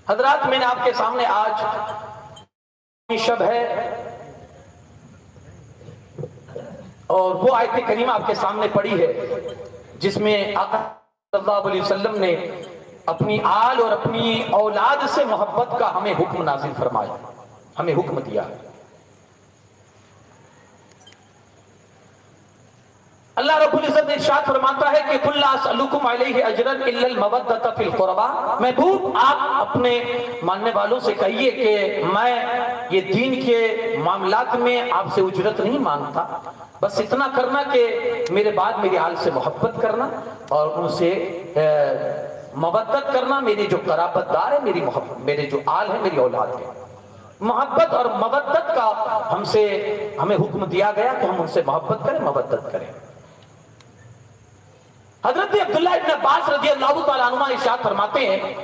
حضرات، میں نے آپ کے سامنے آج شب ہے اور وہ آیت کریمہ آپ کے سامنے پڑھی ہے جس میں آقا صلی اللہ علیہ وسلم نے اپنی آل اور اپنی اولاد سے محبت کا ہمیں حکم نازل فرمایا، ہمیں حکم دیا۔ اللہ رب العزت نے ارشاد فرماتا ہے کہ قُلْ لَا أَسْأَلُكُمْ عَلَيْهِ أَجْرًا إِلَّا الْمَوَدَّةَ فِي الْقُرْبَىٰ، محبوب آپ اپنے ماننے والوں سے کہیے کہ میں یہ دین کے معاملات میں آپ سے اجرت نہیں مانگتا، بس اتنا کرنا کہ میرے بعد میری آل سے محبت کرنا اور ان سے مودت کرنا، میری جو قرابت دار ہے، میری محبت، میرے جو آل ہے، میری اولاد ہے، محبت اور مودت کا ہمیں حکم دیا گیا کہ ہم ان سے محبت کریں، مودت کریں۔ حضرت عبداللہ ابن عباس رضی اللہ تعالیٰ عنہ ارشاد فرماتے ہیں،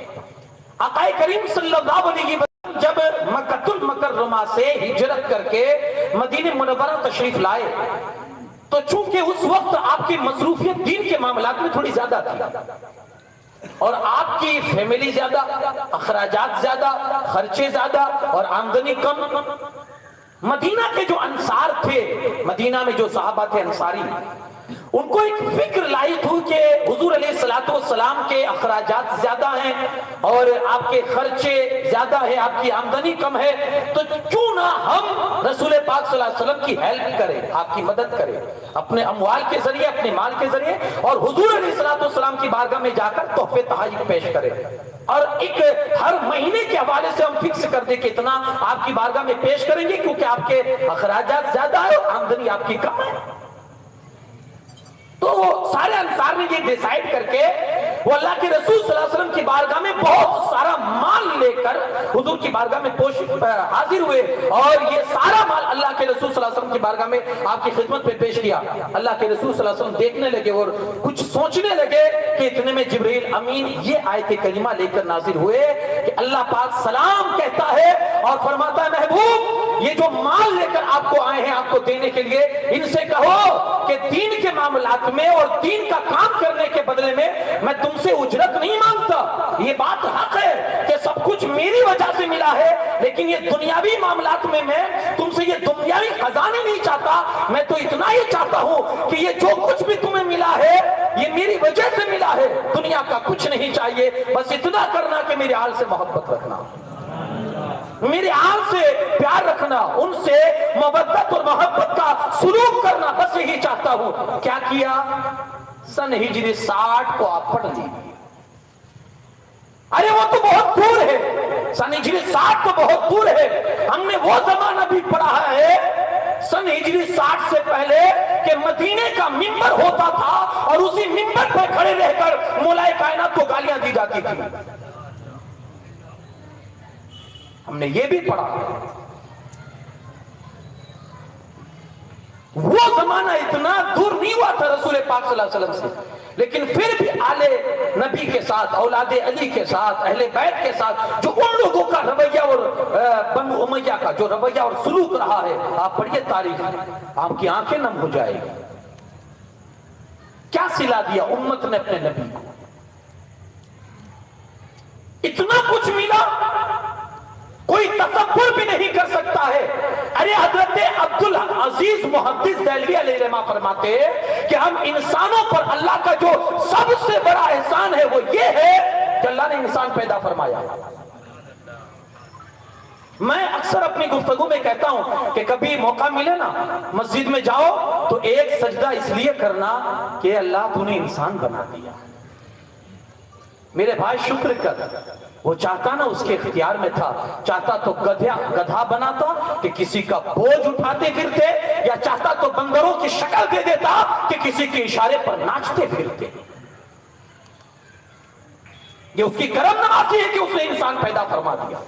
آقا کریم صلی اللہ علیہ وسلم جب مکۃ المکرمہ سے ہجرت کر کے مدینہ منورہ تشریف لائے تو چونکہ اس وقت آپ کی مصروفیت دین کے معاملات میں تھوڑی زیادہ تھی اور آپ کی فیملی زیادہ، اخراجات زیادہ، خرچے زیادہ اور آمدنی کم، مدینہ کے جو انصار تھے، مدینہ میں جو صحابہ تھے انصاری، ان کو ایک فکر لاحق ہوئی کہ حضور علیہ السلام کے اخراجات زیادہ ہیں اور آپ کے خرچے زیادہ ہیں، آپ کی آمدنی کم ہے، تو کیوں نہ ہم رسول پاک صلی اللہ علیہ وسلم کی ہیلپ کریں، آپ کی مدد کریں اپنے اموال کے ذریعے، اپنے مال کے ذریعے، اور حضور علیہ السلام کی بارگاہ میں جا کر تحفے تحائف پیش کریں اور ایک ہر مہینے کے حوالے سے ہم فکس کر دیں کہ اتنا آپ کی بارگاہ میں پیش کریں گے کیونکہ آپ کے اخراجات زیادہ ہیں اور آمدنی آپ کی کم ہے۔ تو وہ سارے انصار نے یہ ڈیسائیڈ کر کے وہ اللہ کے رسول صلی اللہ علیہ وسلم کی بارگاہ میں بہت سارا مال لے کر حضور کی بارگاہ میں حاضر ہوئے اور یہ سارا مال اللہ کے رسول صلی اللہ علیہ وسلم کی بارگاہ میں آپ کی خدمت میں پیش کیا۔ اللہ کے رسول صلی اللہ علیہ وسلم دیکھنے لگے اور کچھ سوچنے لگے کہ اتنے میں جبرائیل امین یہ آیت کریمہ لے کر نازل ہوئے کہ اللہ پاک سلام کہتا ہے اور فرماتا ہے، محبوب یہ جو مال لے کر آپ کو آئے ہیں آپ کو دینے کے لیے، ان سے کہو کہ دین کے معاملات میں اور دین کا کام کرنے کے بدلے میں تم سے اجرت نہیں مانگتا۔ یہ بات حق ہے کہ سب کچھ میری وجہ سے ملا ہے، لیکن یہ دنیاوی معاملات میں تم سے یہ دنیاوی خزانے نہیں چاہتا، میں تو اتنا ہی چاہتا ہوں کہ یہ جو کچھ بھی تمہیں ملا ہے یہ میری وجہ سے ملا ہے، دنیا کا کچھ نہیں چاہیے، بس اتنا کرنا کہ میرے آل سے محبت رکھنا، میرے آل سے پیار رکھنا، ان سے مودت اور محبت کا سلوک کرنا، بس یہی چاہتا ہوں۔ کیا کیا؟ سن ہجری 60 کو آپ پڑھ لیجیے۔ ارے وہ تو بہت دور ہے، سن ہجری 60 تو بہت دور ہے، ہم نے وہ زمانہ بھی پڑھا ہے سن ہجری 60 سے پہلے کہ مدینے کا منبر ہوتا تھا اور اسی منبر پر کھڑے رہ کر مولا کائنات کو گالیاں دی جاتی تھی، ہم نے یہ بھی پڑھا۔ وہ زمانہ اتنا دور نہیں ہوا تھا رسول پاک صلی اللہ علیہ وسلم سے، لیکن پھر بھی آل نبی کے ساتھ، اولاد علی کے ساتھ، اہل بیت کے ساتھ جو ان لوگوں کا رویہ اور بنو امیہ کا جو رویہ اور سلوک رہا ہے، آپ پڑھیے تاریخ، آپ کی آنکھیں نم ہو جائے گی۔ کیا صلہ دیا امت نے اپنے نبی کو، اتنا کچھ ملا کوئی تصور بھی نہیں کر سکتا ہے۔ ارے حضرت عبدالعزیز محدث دہلوی علیہ الرحمہ فرماتے کہ ہم انسانوں پر اللہ کا جو سب سے بڑا احسان ہے وہ یہ ہے کہ اللہ نے انسان پیدا فرمایا۔ میں اکثر اپنی گفتگو میں کہتا ہوں کہ کبھی موقع ملے نا مسجد میں جاؤ تو ایک سجدہ اس لیے کرنا کہ اللہ تو نے انسان بنا دیا، میرے بھائی شکر کر۔ وہ چاہتا نا اس کے اختیار میں تھا، چاہتا تو گدھا بناتا کہ کسی کا بوجھ اٹھاتے پھرتے، یا چاہتا تو بندروں کی شکل دے دیتا کہ کسی کے اشارے پر ناچتے پھرتے۔ یہ اس کی کرم نوازی ہے کہ اس نے انسان پیدا فرما دیا۔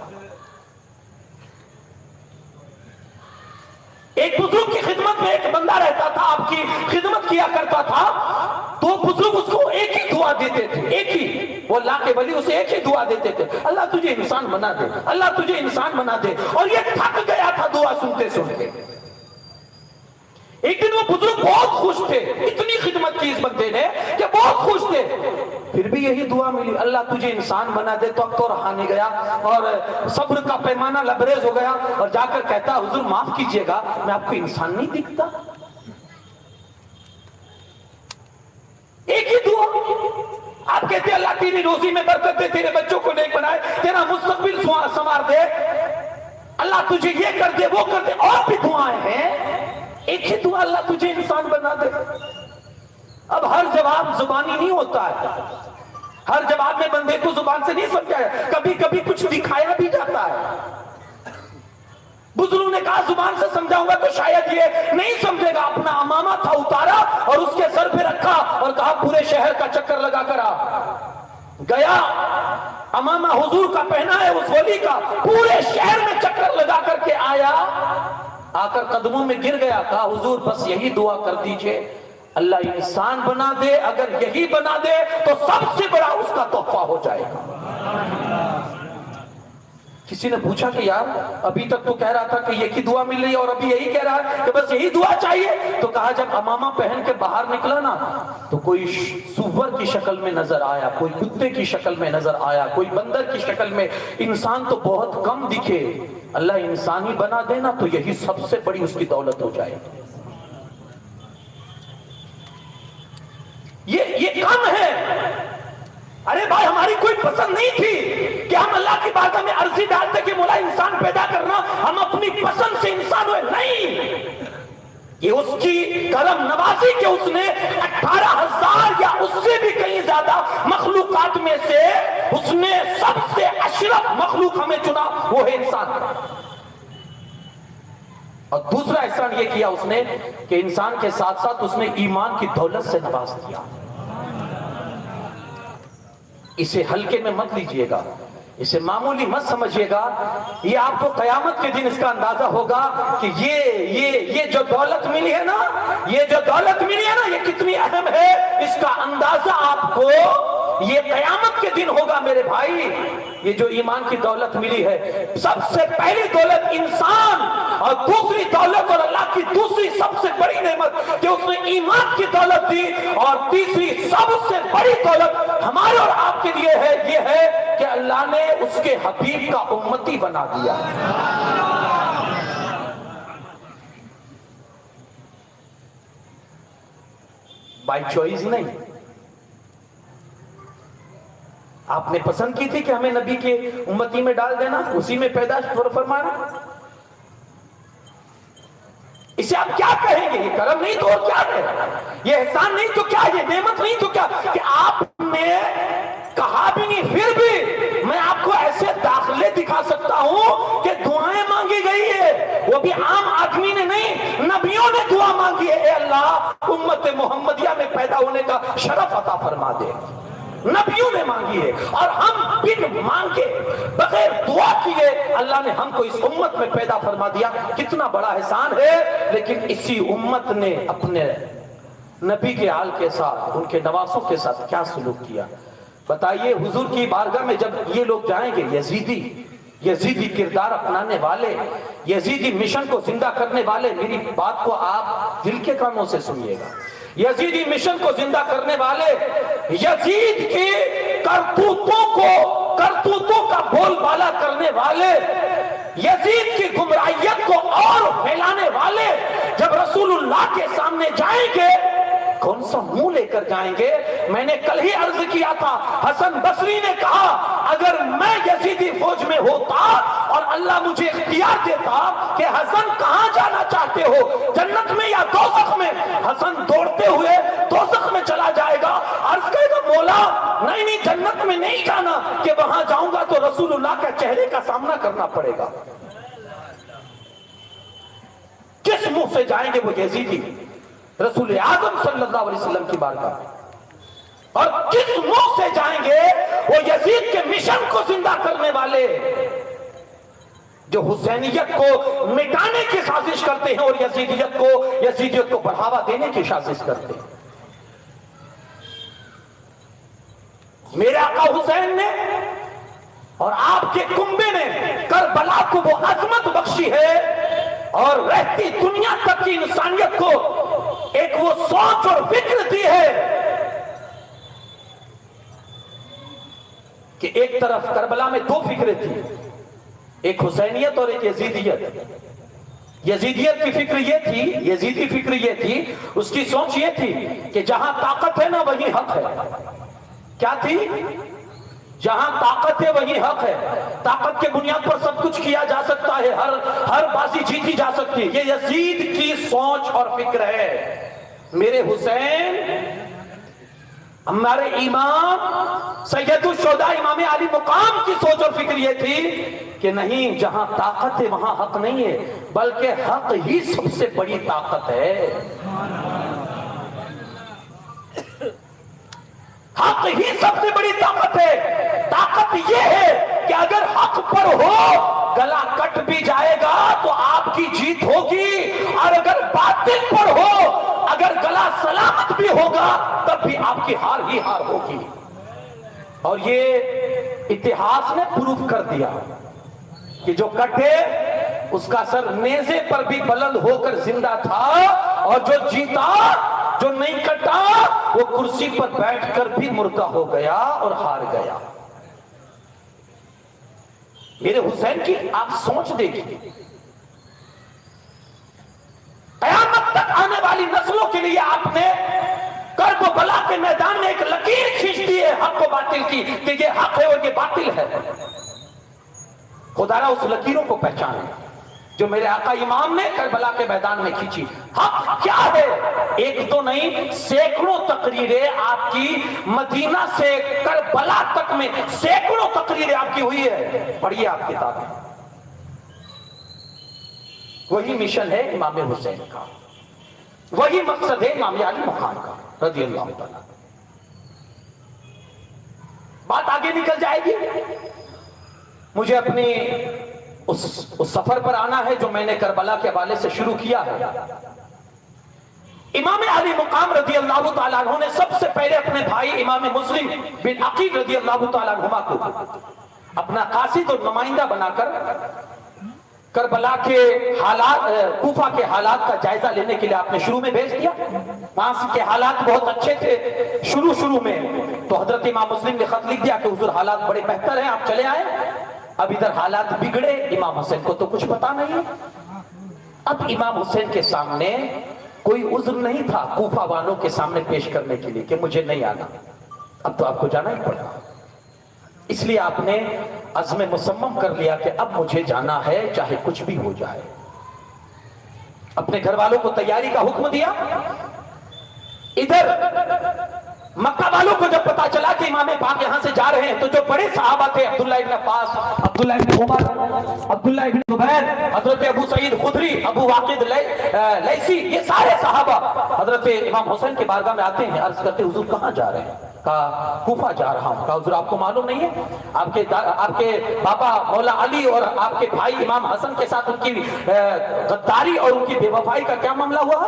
ایک بزرگ کی خدمت میں ایک بندہ رہتا تھا، آپ کی خدمت کیا کرتا تھا، تو بزرگ اس کو ایک ہی دعا دیتے تھے، ایک ہی، وہ اللہ کے ولی اسے ایک ہی دعا دیتے تھے، اللہ تجھے انسان بنا دے، اللہ تجھے انسان بنا دے، اور یہ تھک گیا تھا دعا سنتے سنتے۔ ایک دن وہ بزرگ بہت خوش تھے، اتنی خدمت کی اس بندے نے کہ بہت خوش تھے، پھر بھی یہی دعا ملی، اللہ تجھے انسان بنا دے، تو اب تو رہا نہیں گیا اور صبر کا پیمانہ لبریز ہو گیا اور جا کر کہتا حضور معاف کیجئے گا میں آپ کو انسان نہیں دکھتا؟ ایک ہی دعا آپ کہتے ہیں اللہ تیری روزی میں برکت دے، تیرے بچوں کو نیک بنائے، تیرا مستقبل سنوار دے، اللہ تجھے یہ کر دے وہ کر دے، اور بھی دعائیں ہیں، ایک ہی دعا اللہ تجھے انسان بنا دے۔ اب ہر جواب زبانی نہیں ہوتا ہے، ہر جواب میں بندے کو زبان سے نہیں سمجھایا، کبھی کبھی کچھ دکھایا بھی جاتا ہے۔ بزرگوں نے کہا زبان سے سمجھاؤں گا تو شاید یہ نہیں سمجھے گا، اپنا امامہ تھا اتارا اور اس کے سر پہ رکھا اور کہا پورے شہر کا چکر لگا کر آ۔ گیا امامہ حضور کا پہنا ہے اس ولی کا، پورے شہر میں چکر لگا کر کے آیا، آ کر قدموں میں گر گیا، کہا حضور بس یہی دعا کر دیجئے اللہ انسان بنا دے، اگر یہی بنا دے تو سب سے بڑا اس کا تحفہ ہو جائے گا۔ کسی نے پوچھا کہ یار ابھی تک تو کہہ رہا تھا کہ یہی دعا مل رہی ہے اور ابھی یہی کہہ رہا ہے کہ بس یہی دعا چاہیے، تو کہا جب امامہ پہن کے باہر نکلا نا تو کوئی سور کی شکل میں نظر آیا، کوئی کتے کی شکل میں نظر آیا، کوئی بندر کی شکل میں، انسان تو بہت کم دکھے، اللہ انسانی بنا دینا تو یہی سب سے بڑی اس کی دولت ہو جائے۔ یہ کم ہے۔ ارے بھائی ہماری کوئی پسند نہیں تھی کہ ہم اللہ کی بارگاہ میں عرضی ڈالتے کہ مولا انسان پیدا کرنا، ہم اپنی پسند سے انسان ہوئے، نہیں، یہ اس کی کرم نوازی کہ اس نے 18,000 یا اس سے بھی کہیں زیادہ مخلوقات میں سے اس نے سب سے اشرف مخلوق ہمیں چنا، وہ ہے انسان۔ اور دوسرا احسان یہ کیا اس نے کہ انسان کے ساتھ ساتھ اس نے ایمان کی دولت سے نواز دیا۔ اسے ہلکے میں مت لیجئے گا، اسے معمولی مت سمجھیے گا، یہ آپ کو قیامت کے دن اس کا اندازہ ہوگا کہ یہ جو دولت ملی ہے نا، یہ جو دولت ملی ہے نا یہ کتنی اہم ہے، اس کا اندازہ آپ کو یہ قیامت کے دن ہوگا میرے بھائی۔ یہ جو ایمان کی دولت ملی ہے، سب سے پہلی دولت انسان، اور دوسری دولت اور اللہ کی دوسری سب سے بڑی نعمت کہ اس نے ایمان کی دولت دی، اور تیسری سب سے بڑی دولت ہمارے اور آپ کے لیے ہے، یہ ہے کہ اللہ نے اس کے حبیب کا امتی بنا دیا۔ بائی چوائس نہیں، آپ نے پسند کی تھی کہ ہمیں نبی کے امتی میں ڈال دینا، اسی میں پیدائش فرمانا، اسے آپ کیا کہیں گے؟ یہ کرم نہیں تو اور کیا ہے؟ یہ احسان نہیں تو کیا؟ یہ نعمت نہیں تو کیا؟ کہ آپ نے کہا بھی نہیں، پھر بھی میں آپ کو ایسے داخلے دکھا سکتا ہوں کہ دعائیں مانگی گئی ہے، وہ بھی عام آدمی نے نہیں، نبیوں نے دعا مانگی ہے، اے اللہ امت محمدیہ میں پیدا ہونے کا شرف عطا فرما دے۔ نبیوں نے مانگی ہے، اور ہم بن مانگے بغیر دعا کیے اللہ نے ہم کو اس امت میں پیدا فرما دیا، کتنا بڑا احسان ہے۔ لیکن اسی امت نے اپنے نبی کے آل کے ساتھ، ان کے نواسوں کے ساتھ کیا سلوک کیا؟ بتائیے، حضور کی بارگاہ میں جب یہ لوگ جائیں گے، یزیدی کردار اپنانے والے، یزیدی مشن کو زندہ کرنے والے، میری بات کو آپ دل کے کانوں سے سنیے گا، یزیدی مشن کو زندہ کرنے والے، یزید کی کرتوتوں کا بول بالا کرنے والے، یزید کی گمراہیت کو اور پھیلانے والے جب رسول اللہ کے سامنے جائیں گے، کون سا منہ لے کر جائیں گے؟ میں نے کل ہی عرض کیا تھا، حسن بصری نے کہا اگر میں یزیدی فوج میں ہوتا اور اللہ مجھے اختیار دیتا کہ حسن کہاں جانا چاہتے ہو، جنت میں یا دوزخ میں، حسن دوڑتے ہوئے دوزخ میں چلا جائے گا، عرض کرے گا مولا نہیں جنت میں نہیں جانا، کہ وہاں جاؤں گا تو رسول اللہ کے چہرے کا سامنا کرنا پڑے گا۔ کس منہ سے جائیں گے وہ یزیدی رسول اعظم صلی اللہ علیہ وسلم کی بارگاہ؟ اور کس منہ سے جائیں گے وہ یزید کے مشن کو زندہ کرنے والے جو حسینیت کو مٹانے کی سازش کرتے ہیں اور یزیدیت کو بڑھاوا دینے کی سازش کرتے ہیں؟ میرے آقا حسین نے اور آپ کے کنبے نے کربلا کو وہ عظمت بخشی ہے، اور رہتی دنیا تک کی انسانیت کو ایک وہ سوچ اور فکر دی ہے کہ ایک طرف کربلا میں دو فکریں تھی، ایک حسینیت اور ایک یزیدیت۔ یزیدیت کی فکر یہ تھی، یزیدی فکر یہ تھی، اس کی سوچ یہ تھی کہ جہاں طاقت ہے نا وہی حق ہے۔ کیا تھی؟ جہاں طاقت ہے وہی حق ہے، طاقت کے بنیاد پر سب کچھ کیا جا سکتا ہے، ہر بازی جیتی جا سکتی ہے۔ یہ یزید کی سوچ اور فکر ہے۔ میرے حسین، ہمارے امام سید الشہداء امام علی مقام کی سوچ اور فکر یہ تھی کہ نہیں، جہاں طاقت ہے وہاں حق نہیں ہے، بلکہ حق ہی سب سے بڑی طاقت ہے۔ حق ہی سب سے بڑی طاقت ہے۔ طاقت یہ ہے کہ اگر حق پر ہو گلا کٹ بھی جائے گا تو آپ کی جیت ہوگی، اور اگر باطل پر ہو اگر گلا سلامت بھی ہوگا تب بھی آپ کی ہار ہی ہار ہوگی۔ اور یہ اتہاس نے پروف کر دیا کہ جو کٹے اس کا سر نیزے پر بھی بلند ہو کر زندہ تھا، اور جو جیتا، جو نہیں کٹا، وہ کرسی پر بیٹھ کر بھی مردہ ہو گیا اور ہار گیا۔ میرے حسین کی آپ سوچ دیکھیے، قیامت تک آنے والی نسلوں کے لیے آپ نے کرب و بلا کے میدان میں ایک لکیر کھینچ دی ہے حق و باطل کی، کہ یہ حق ہے اور یہ باطل ہے۔ خدا را اس لکیروں کو پہچانے جو میرے آقا امام نے کربلا کے میدان میں کھینچی۔ حق کیا ہے؟ ایک تو نہیں، سینکڑوں تقریریں آپ کی مدینہ سے کربلا تک میں، سینکڑوں تقریریں آپ کی ہوئی ہے، پڑھیے آپ کتابیں۔ وہی مشن ہے امام حسین کا، وہی مقصد ہے امام علی مقام کا رضی اللہ تعالیٰ۔ بات آگے نکل جائے گی، مجھے اپنی اس سفر پر آنا ہے جو میں نے کربلا کے حوالے سے شروع کیا ہے۔ امام علی مقام رضی اللہ تعالیٰ عنہ نے سب سے پہلے اپنے بھائی امام مسلم بن عقیل رضی اللہ تعالیٰ عنہما کو اپنا قاصد اور نمائندہ بنا کر کربلا کے حالات، کوفہ کے حالات کا جائزہ لینے کے لیے آپ نے شروع میں بھیج دیا۔ وہاں کے حالات بہت اچھے تھے شروع میں، تو حضرت امام مسلم نے خط لکھ دیا کہ حضور حالات بڑے بہتر ہیں، آپ چلے آئے۔ اب ادھر حالات بگڑے، امام حسین کو تو کچھ پتا نہیں ہے۔ اب امام حسین کے سامنے کوئی عذر نہیں تھا کوفہ والوں کے سامنے پیش کرنے کے لیے کہ مجھے نہیں آنا، اب تو آپ کو جانا ہی پڑا۔ اس لیے آپ نے عزم مصمم کر لیا کہ اب مجھے جانا ہے چاہے کچھ بھی ہو جائے۔ اپنے گھر والوں کو تیاری کا حکم دیا۔ ادھر مکہ والوں کو جب پتا چلا کہ امام پاک یہاں سے جا رہے ہیں تو جو بڑے صحابہ تھے، عبداللہ ابن عباس، عبداللہ ابن عمر، عبداللہ ابن زبیر، حضرت ابو سعید خدری، ابو واقد لیثی، یہ سارے صحابہ حضرت امام حسین کے بارگاہ میں آتے ہیں، عرض کرتے حضور کہاں جا رہے ہیں؟ کہا کوفہ جا رہا ہوں۔ کہا حضور آپ کو معلوم نہیں ہے آپ کے بابا مولا علی اور آپ کے بھائی امام حسن کے ساتھ ان کی غداری اور ان کی بے وفائی کا کیا معاملہ ہوا؟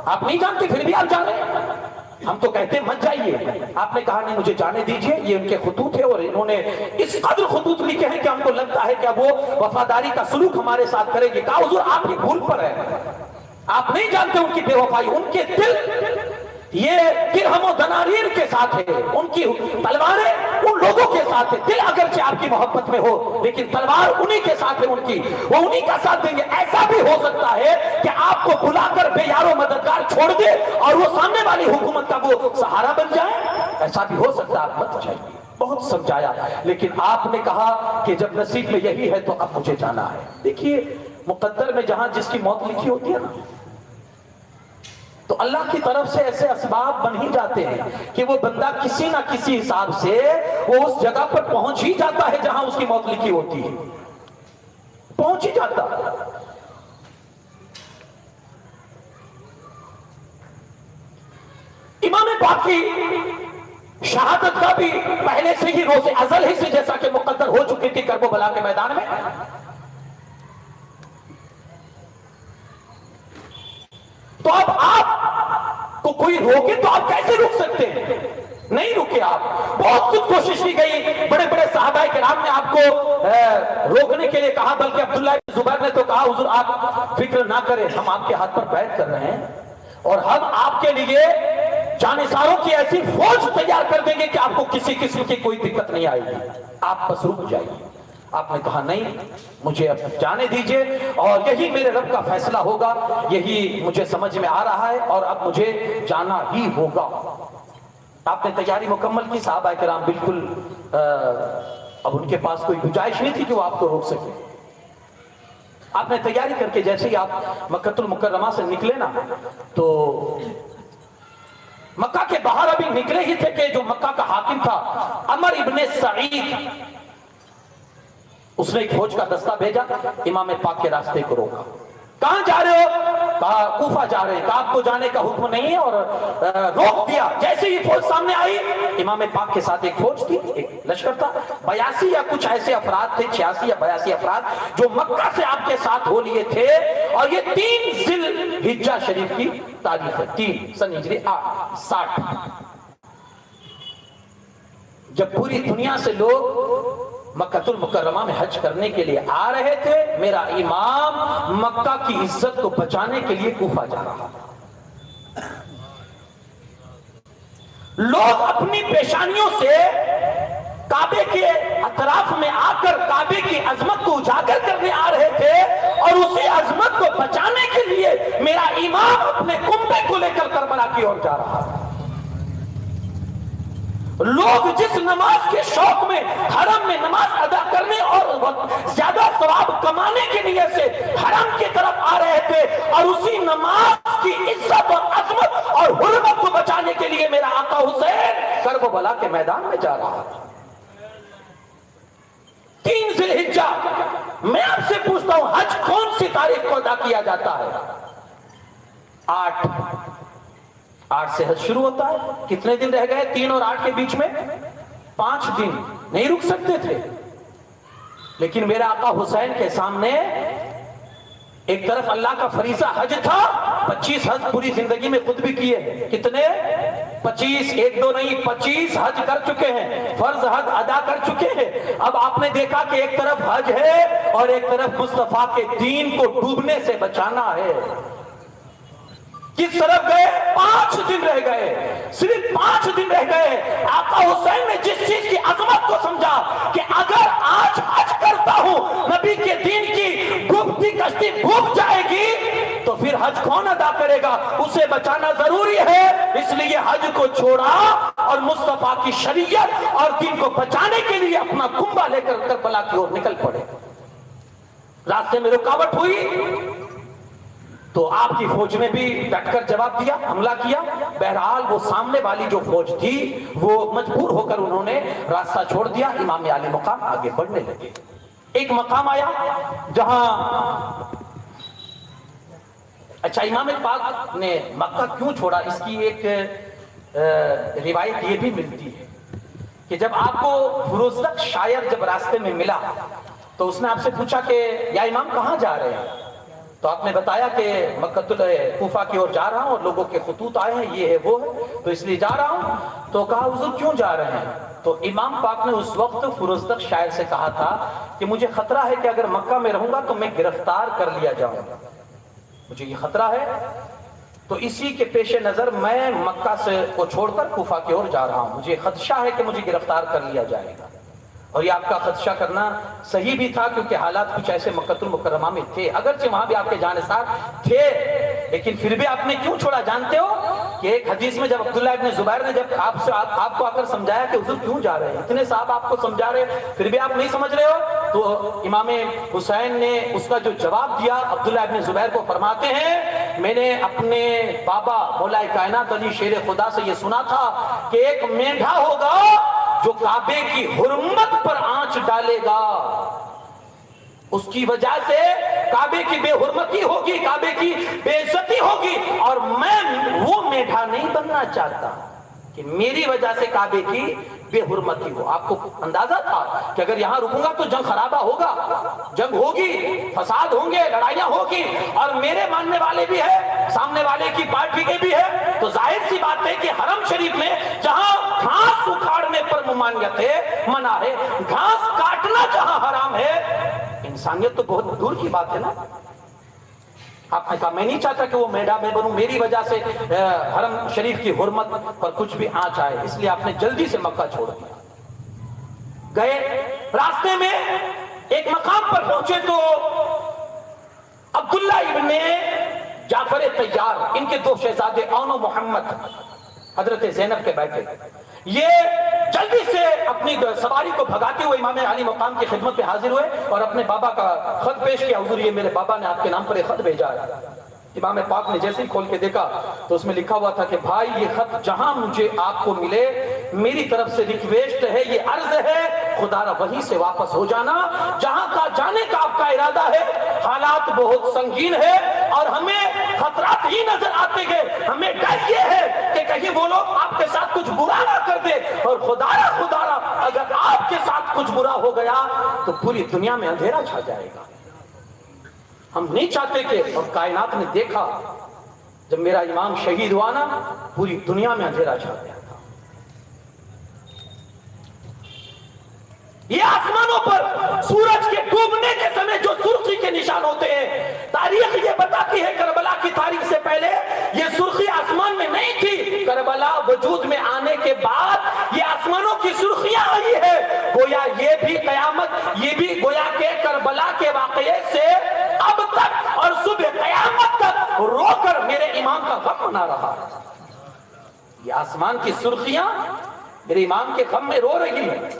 آپ نہیں جانتے پھر بھی آپ جا رہے ہیں؟ ہم تو کہتے ہیں مت جائیے۔ آپ نے کہا نہیں مجھے جانے دیجئے، یہ ان کے خطوط ہے اور انہوں نے اس قدر خطوط لکھے ہیں کہ ہم کو لگتا ہے کہ وہ وفاداری کا سلوک ہمارے ساتھ کریں گے۔ کہا حضور آپ کی بھول پر ہے، آپ نہیں جانتے ان کی بے وفائی، ان کے دل یہ درہم و دنانیر کے ساتھ ہے، ان کی تلواریں ان لوگوں کے ساتھ ہے۔ دل اگرچہ آپ کی محبت میں ہو لیکن تلوار انہی کے ساتھ ہے، ان کی وہ انہی کا ساتھ دیں گے۔ ایسا بھی ہو سکتا ہے کہ آپ کو بلا کر بے یار و مددگار چھوڑ دے اور وہ سامنے والی حکومت کا وہ سہارا بن جائے، ایسا بھی ہو سکتا ہے، آپ مت جائیے۔ بہت سمجھایا لیکن آپ نے کہا کہ جب نصیب میں یہی ہے تو اب مجھے جانا ہے۔ دیکھیے مقدر میں جہاں جس کی موت لکھی ہوتی ہے نا، تو اللہ کی طرف سے ایسے اسباب بن ہی جاتے ہیں کہ وہ بندہ کسی نہ کسی حساب سے وہ اس جگہ پر پہنچ ہی جاتا ہے جہاں اس کی موت لکھی ہوتی ہے، پہنچ ہی جاتا۔ امام پاک کی شہادت کا بھی پہلے سے ہی روز ازل ہی سے جیسا کہ مقدر ہو چکی تھی کرب و بلا کے میدان میں۔ تو اب آپ کو کوئی روکے تو آپ کیسے روک سکتے ہیں؟ نہیں رکے آپ، بہت کچھ کوشش کی گئی، بڑے بڑے صحابہ کرام نے آپ کو روکنے کے لیے کہا، بلکہ عبداللہ بن زبیر نے تو کہا حضور آپ فکر نہ کریں، ہم آپ کے ہاتھ پر بیعت کر رہے ہیں، اور ہم آپ کے لیے جانثاروں کی ایسی فوج تیار کر دیں گے کہ آپ کو کسی قسم کی کوئی دقت نہیں آئے گی، آپ بس رک جائیے۔ آپ نے کہا نہیں، مجھے اب جانے دیجئے، اور یہی میرے رب کا فیصلہ ہوگا، یہی مجھے سمجھ میں آ رہا ہے، اور اب مجھے جانا ہی ہوگا۔ آپ نے تیاری مکمل کی، صحابہ کرام بالکل اب ان کے پاس کوئی گنجائش نہیں تھی کہ وہ آپ کو روک سکے۔ آپ نے تیاری کر کے جیسے ہی آپ مکہ المکرمہ سے نکلے نا، تو مکہ کے باہر ابھی نکلے ہی تھے کہ جو مکہ کا حاکم تھا عمر ابن سعید، اس نے ایک فوج کا دستہ بھیجا، امام پاک کے راستے کو روکا۔ کہاں جا رہے ہو؟ کہا کوفہ جا رہے ہیں۔ کہا آپ کو جانے کا حکم نہیں ہے، اور روک دیا۔ جیسے ہی فوج سامنے آئی، امام پاک کے ساتھ ایک فوج تھی، ایک لشکر تھا، 82 یا کچھ ایسے افراد تھے، 86 یا 82 افراد جو مکہ سے آپ کے ساتھ ہو لیے تھے، اور یہ 3 ذی الحجہ شریف کی تاریخ ہے، 3 سن ہجری 60۔ جب پوری دنیا سے لوگ مکہ المکرمہ میں حج کرنے کے لیے آ رہے تھے، میرا امام مکہ کی عزت کو بچانے کے لیے کوفہ جا رہا تھا۔ لوگ اپنی پیشانیوں سے کعبے کے اطراف میں آ کر کعبے کی عظمت کو اجاگر کرنے آ رہے تھے، اور اسی عظمت کو بچانے کے لیے میرا امام اپنے کنبے کو لے کر کربلا کی اور جا رہا تھا۔ لوگ جس نماز کے شوق میں حرم میں نماز ادا کرنے اور زیادہ ثواب کمانے کی نیت سے حرم کی طرف آ رہے تھے، اور اسی نماز کی عزت اور عظمت اور حرمت کو بچانے کے لیے میرا آقا حسین کربلا کے میدان میں جا رہا تھا۔ 3 ذی الحجہ، میں آپ سے پوچھتا ہوں حج کون سی تاریخ کو ادا کیا جاتا ہے؟ 8 سے حج شروع ہوتا ہے۔ کتنے دن رہ گئے 3 اور 8 کے بیچ میں؟ 5 دن۔ نہیں رک سکتے تھے، لیکن میرے آقا حسین کے سامنے ایک طرف اللہ کا فریضہ حج تھا، 25 حج پوری زندگی میں خود بھی کیے۔ کتنے؟ 25، 1 2 نہیں، 25 حج کر چکے ہیں، فرض حج ادا کر چکے ہیں۔ اب آپ نے دیکھا کہ ایک طرف حج ہے اور ایک طرف مصطفیٰ کے دین کو ڈوبنے سے بچانا ہے۔ کس طرف گئے؟ 5 دن رہ گئے، صرف 5 دن رہ گئے۔ آقا حسین نے جس چیز کی عظمت کو سمجھا کہ اگر آج حج کرتا ہوں، نبی کے دین کی ڈوبتی کشتی ڈوب جائے گی، تو پھر حج کون ادا کرے گا؟ اسے بچانا ضروری ہے، اس لیے حج کو چھوڑا اور مصطفیٰ کی شریعت اور دین کو بچانے کے لیے اپنا کنبہ لے کر کربلا کی اور نکل پڑے۔ راستے میں رکاوٹ ہوئی تو آپ کی فوج نے بھی ڈٹ کر جواب دیا، حملہ کیا۔ بہرحال وہ سامنے والی جو فوج تھی وہ مجبور ہو کر انہوں نے راستہ چھوڑ دیا، امام علی مقام آگے بڑھنے لگے۔ ایک مقام آیا جہاں اچھا امام پاک نے مکہ کیوں چھوڑا، اس کی ایک روایت یہ بھی ملتی ہے کہ جب آپ کو فروزدق شاعر جب راستے میں ملا تو اس نے آپ سے پوچھا کہ یا امام کہاں جا رہے ہیں؟ تو آپ نے بتایا کہ مکہ کوفہ کی اور جا رہا ہوں، اور لوگوں کے خطوط آئے ہیں، یہ ہے وہ ہے، تو اس لیے جا رہا ہوں۔ تو کہا حضور کیوں جا رہے ہیں؟ تو امام پاک نے اس وقت فروزدق شاعر سے کہا تھا کہ مجھے خطرہ ہے کہ اگر مکہ میں رہوں گا تو میں گرفتار کر لیا جاؤں گا، مجھے یہ خطرہ ہے، تو اسی کے پیش نظر میں مکہ سے کو چھوڑ کر کوفہ کی اور جا رہا ہوں، مجھے خدشہ ہے کہ مجھے گرفتار کر لیا جائے گا۔ اور یہ آپ کا خدشہ کرنا صحیح بھی تھا، کیونکہ حالات کچھ ایسے مکہ المکرمہ میں تھے، اگرچہ وہاں بھی آپ کے جانثار تھے، لیکن پھر بھی آپ نے کیوں چھوڑا جانتے ہو؟ کہ ایک حدیث میں جب عبداللہ ابن زبیر نے جب آپ کو آ کر سمجھایا کہ حضور کیوں جا رہے ہیں، اتنے صاحب آپ کو سمجھا رہے پھر بھی آپ نہیں سمجھ رہے ہو، تو امام حسین نے اس کا جو جواب دیا، عبداللہ ابن زبیر کو فرماتے ہیں میں نے اپنے بابا مولا کائنات علی شیر خدا سے یہ سنا تھا کہ ایک مینڈھا ہوگا جو کعبے کی حرمت پر آنچ ڈالے گا، اس کی وجہ سے کعبے کی بے حرمتی ہوگی، کعبے کی بے عزتی ہوگی، اور میں وہ میڈھا نہیں بننا چاہتا کہ میری وجہ سے کعبے کی بے حرمتی ہو۔ آپ کو اندازہ تھا کہ اگر یہاں رکوں گا تو جنگ خرابہ ہوگا، جنگ ہوگی، فساد ہوں گے، لڑائیاں ہوگی، اور میرے ماننے والے بھی ہیں، سامنے والے کی پارٹی کے بھی ہے، تو ظاہر سی بات ہے کہ حرم شریف میں جہاں گھاس اکھاڑنے پر ممانعت ہے، منع ہے، گھاس کاٹنا جہاں حرام ہے، انسانیت تو بہت دور کی بات ہے نا۔ آپ نے کہا میں نہیں چاہتا کہ وہ میڈا میں بنوں، میری وجہ سے حرم شریف کی حرمت پر کچھ بھی آنچ آئے، اس لیے آپ نے جلدی سے مکہ چھوڑ دیا۔ گئے راستے میں ایک مقام پر پہنچے تو عبداللہ ابن جعفر طیار، ان کے دو شہزادے اون و محمد حضرت زینب کے بیٹے، یہ جلدی سے اپنی سواری کو بھگاتے ہوئے امام علی مقام کی خدمت پہ حاضر ہوئے اور اپنے بابا کا خط پیش کیا، حضور یہ میرے بابا نے آپ کے نام پر ایک خط بھیجا ہے۔ امام پاک نے جیسے ہی کھول کے دیکھا تو اس میں لکھا ہوا تھا کہ بھائی یہ خط جہاں مجھے آپ کو ملے میری طرف سے ریکویسٹ ہے، یہ عرض ہے، خدا را وہیں سے واپس ہو جانا، جہاں کا جانے کا آپ کا ارادہ ہے حالات بہت سنگین ہے اور ہمیں خطرات ہی نظر آتے گئے، ہمیں ڈر یہ ہے کہ کہیں وہ لوگ آپ کے ساتھ کچھ برا نہ کر دے، اور خدا را اگر آپ کے ساتھ کچھ برا ہو گیا تو پوری دنیا میں اندھیرا چھا جائے گا، ہم نہیں چاہتے کہ، اور کائنات نے دیکھا جب میرا امام شہید ہوا نا پوری دنیا میں اندھیرا چھا گیا تھا۔ یہ آسمانوں پر سورج کے ڈوبنے کے سمے جو سرخی کے نشان ہوتے ہیں، تاریخ یہ بتاتی ہے کربلا کی تاریخ سے پہلے یہ سرخی آسمان میں نہیں تھی، کربلا وجود میں آنے کے بعد یہ آسمانوں کی سرخیاں آئی ہے، گویا یہ بھی قیامت، یہ بھی گویا کہ کربلا کے واقعے سے اب تک اور صبح قیامت تک رو کر میرے امام کا غم منا رہا ہے۔ یہ آسمان کی سرخیاں میرے امام کے غم میں رو رہی ہیں۔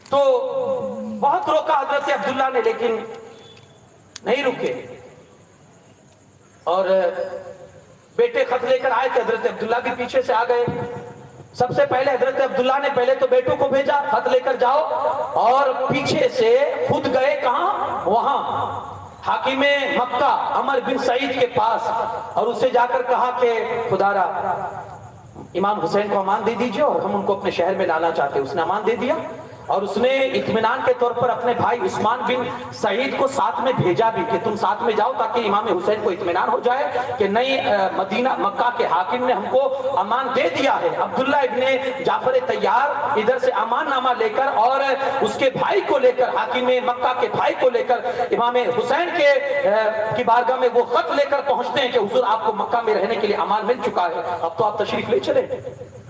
تو بہت روکا حضرت عبداللہ نے لیکن نہیں رکے، اور بیٹے خط لے کر آئے تھے، حضرت عبداللہ بھی پیچھے سے آ گئے۔ سب سے پہلے حضرت عبداللہ نے پہلے تو بیٹوں کو بھیجا خط لے کر جاؤ، اور پیچھے سے خود گئے کہاں؟ وہاں حاکم مکہ عمر بن سعید کے پاس، اور اسے جا کر کہا کہ خدا را امام حسین کو امان دے دیجئے اور ہم ان کو اپنے شہر میں لانا چاہتے ہیں۔ اس نے امان دے دیا، اور اس نے اطمینان کے طور پر اپنے بھائی عثمان بن سعید کو ساتھ میں بھیجا بھی کہ تم ساتھ میں جاؤ تاکہ امام حسین کو اطمینان ہو جائے کہ نہیں مدینہ مکہ کے حاکم نے ہم کو امان دے دیا ہے۔ عبداللہ ابن جعفر طیار ادھر سے امان نامہ لے کر اور اس کے بھائی کو لے کر، حاکم مکہ کے بھائی کو لے کر امام حسین کی بارگاہ میں وہ خط لے کر پہنچتے ہیں کہ حضور آپ کو مکہ میں رہنے کے لیے امان مل چکا ہے، اب تو آپ تشریف لے چلیں،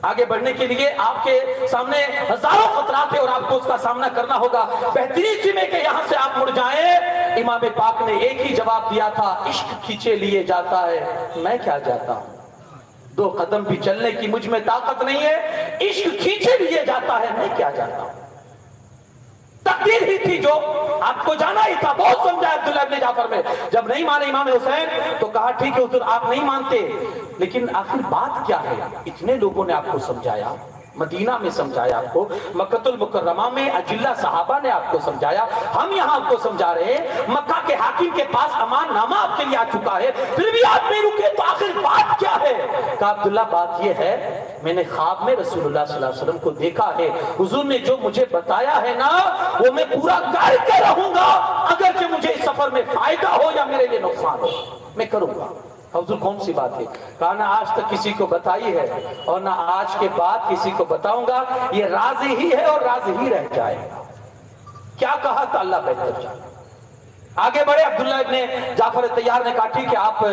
آگے بڑھنے کے لیے آپ کے سامنے ہزاروں خطرات ہیں اور آپ کو اس کا سامنا کرنا ہوگا، بہترین سی میں کہ یہاں سے آپ مڑ جائیں۔ امام پاک نے ایک ہی جواب دیا تھا، عشق کھینچے لیے جاتا ہے، میں کیا جاتا ہوں، 2 قدم بھی چلنے کی مجھ میں طاقت نہیں ہے، عشق کھینچے لیے جاتا ہے، میں کیا جاتا ہوں۔ تقدیر ہی تھی جو آپ کو جانا ہی تھا، بہت سمجھایا عبداللہ ابن جعفر میں، جب نہیں مانے امام حسین تو کہا ٹھیک ہے حضور آپ نہیں مانتے، لیکن آخر بات کیا ہے؟ اتنے لوگوں نے آپ کو سمجھایا، مدینہ میں سمجھایا آپ کو، مکہ المکرمہ میں اجلہ صحابہ نے آپ کو سمجھایا، ہم یہاں آپ کو سمجھا رہے ہیں، مکہ کے حاکم کے پاس امان نامہ آپ کے لیے آ چکا ہے، پھر بھی آپ نہیں رکے، تو آخر بات کیا ہے؟ کہا عبداللہ بات یہ ہے، میں نے خواب میں رسول اللہ صلی اللہ علیہ وسلم کو دیکھا ہے، حضور نے جو مجھے بتایا ہے نا وہ میں پورا کر کے رہوں گا، اگرچہ مجھے اس سفر میں فائدہ ہو یا میرے لیے نقصان ہو، میں کروں گا۔ حضور کون سی بات ہے؟ کہا نہ آج تک کسی کو بتائی ہے اور نہ آج کے بعد کسی کو بتاؤں گا، یہ راز ہی ہے اور راز ہی رہ جائے گا۔ کیا کہا تھا اللہ بہتر جانے۔ آگے بڑھے، عبداللہ ابن جعفر طیار نے کہا ٹھیک ہے آپ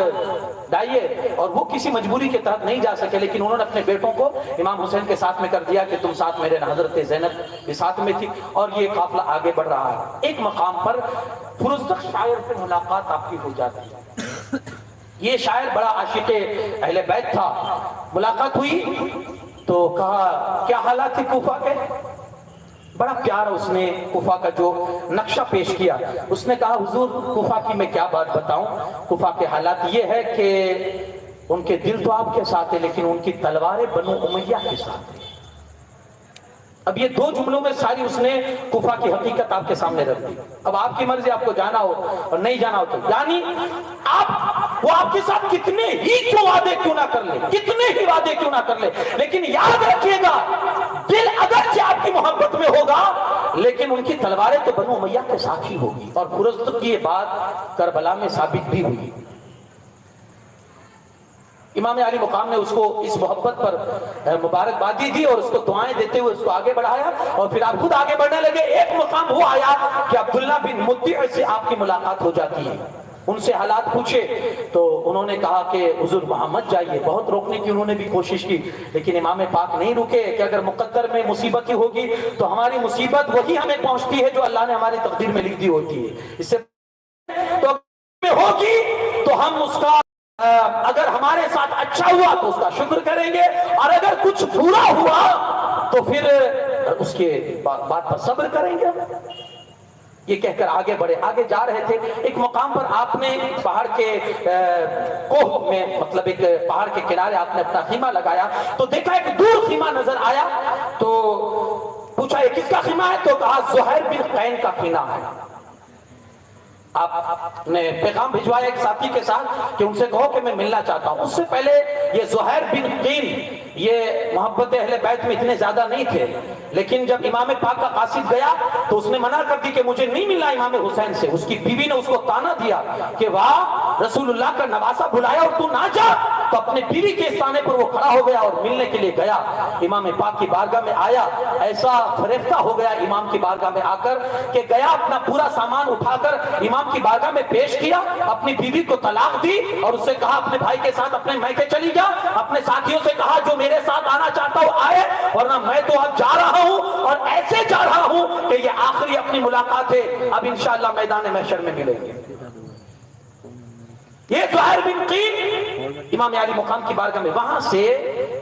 جائیے، اور وہ کسی مجبوری کے تحت نہیں جا سکے، لیکن انہوں نے اپنے بیٹوں کو امام حسین کے ساتھ میں کر دیا کہ تم ساتھ میرے، حضرت زینب بھی ساتھ میں تھی، اور یہ قافلہ آگے بڑھ رہا ہے۔ ایک مقام پر فرزدق شاعر سے ملاقات آپ کی ہو جاتی ہے، یہ شاعر بڑا عاشق اہل بیت تھا، ملاقات ہوئی تو کہا کیا حالات تھی کوفہ کے؟ بڑا پیارا اس نے کوفہ کا جو نقشہ پیش کیا، اس نے کہا حضور کوفہ کی میں کیا بات بتاؤں، کوفہ کے حالات یہ ہے کہ ان کے دل تو آپ کے ساتھ ہیں لیکن ان کی تلواریں بنو امیہ کے ساتھ ہیں۔ اب یہ 2 جملوں میں ساری اس نے کوفہ کی حقیقت آپ کے سامنے رکھ دی۔ اب آپ کی مرضی، آپ کو جانا ہو اور نہیں جانا ہو تو، یعنی وہ آپ کے ساتھ کتنے ہی کیوں وعدے کیوں نہ کر لے، کتنے ہی وعدے کیوں نہ کر لے، لیکن یاد رکھیے گا دل اگرچہ آپ کی محبت میں ہوگا لیکن ان کی تلواریں تو بنو امیہ کے ساتھ ہی ہوگی، اور فرزدق کی یہ بات کربلا میں ثابت بھی ہوئی۔ امام علی مقام نے اس کو اس محبت پر مبارکبادی دی اور اس کو دعائیں دیتے ہوئے اس کو آگے بڑھایا، اور پھر آپ خود آگے بڑھنے لگے۔ ایک مقام وہ آیا کہ عبداللہ بن مطیع سے آپ کی ملاقات ہو جاتی ہے، ان سے حالات پوچھے تو انہوں نے کہا کہ حضور وہاں مت جائیے، بہت روکنے کی انہوں نے بھی کوشش کی، لیکن امام پاک نہیں رکے کہ اگر مقدر میں مصیبت ہی ہوگی تو ہماری مصیبت وہی ہمیں پہنچتی ہے جو اللہ نے ہماری تقدیر میں لکھ دی ہوتی ہے، اس سے تو ہوگی تو ہم اس کا اگر ہمارے ساتھ اچھا ہوا تو اس کا شکر کریں گے، اور اگر کچھ برا ہوا تو پھر اس کے بات پر صبر کریں گے۔ یہ کہہ کر آگے بڑھے، آگے جا رہے تھے، ایک مقام پر آپ نے پہاڑ کے کوہ میں، مطلب ایک پہاڑ کے کنارے آپ نے اپنا خیمہ لگایا تو دیکھا ایک دور خیمہ نظر آیا، تو پوچھا یہ کس کا خیمہ ہے؟ تو کہا زہیر بن قین کا خیمہ ہے۔ آپ نے پیغام بھجوایا ایک ساتھی کے ساتھ کہ ان سے کہو کہ میں ملنا چاہتا ہوں۔ اس سے پہلے یہ زہیر بن قین یہ محبت اہل بیت میں اتنے زیادہ نہیں تھے، لیکن جب امام پاک کا قاصد گیا تو اس نے منع کر دی کہ مجھے نہیں ملنا امام حسین سے۔ اس کی بیوی نے اس کو تانا دیا کہ واہ رسول اللہ کا نواسہ بلایا اور تو نہ جا، تو اپنے بیوی کے استانے پر وہ کھڑا ہو گیا اور ملنے کے لیے گیا، امام پاک کی بارگاہ میں آیا، ایسا فریفتہ ہو گیا امام کی بارگاہ میں آ کر کہ گیا اپنا پورا سامان اٹھا کر امام کی بارگاہ میں پیش کیا، اپنی بیوی کو طلاق دی اور اس سے کہا اپنے بھائی کے ساتھ اپنے میکے چلی جا، اپنے ساتھیوں سے کہا جو میرے ساتھ آنا چاہتا ہو آئے، ورنہ میں تو اب جا رہا ہوں اور ایسے جا رہا ہوں کہ یہ آخری اپنی ملاقات ہے، اب انشاءاللہ میدان محشر میں ملیں گے۔ یہ زہیر بن قین امام علی مقام کی بارگاہ میں، وہاں سے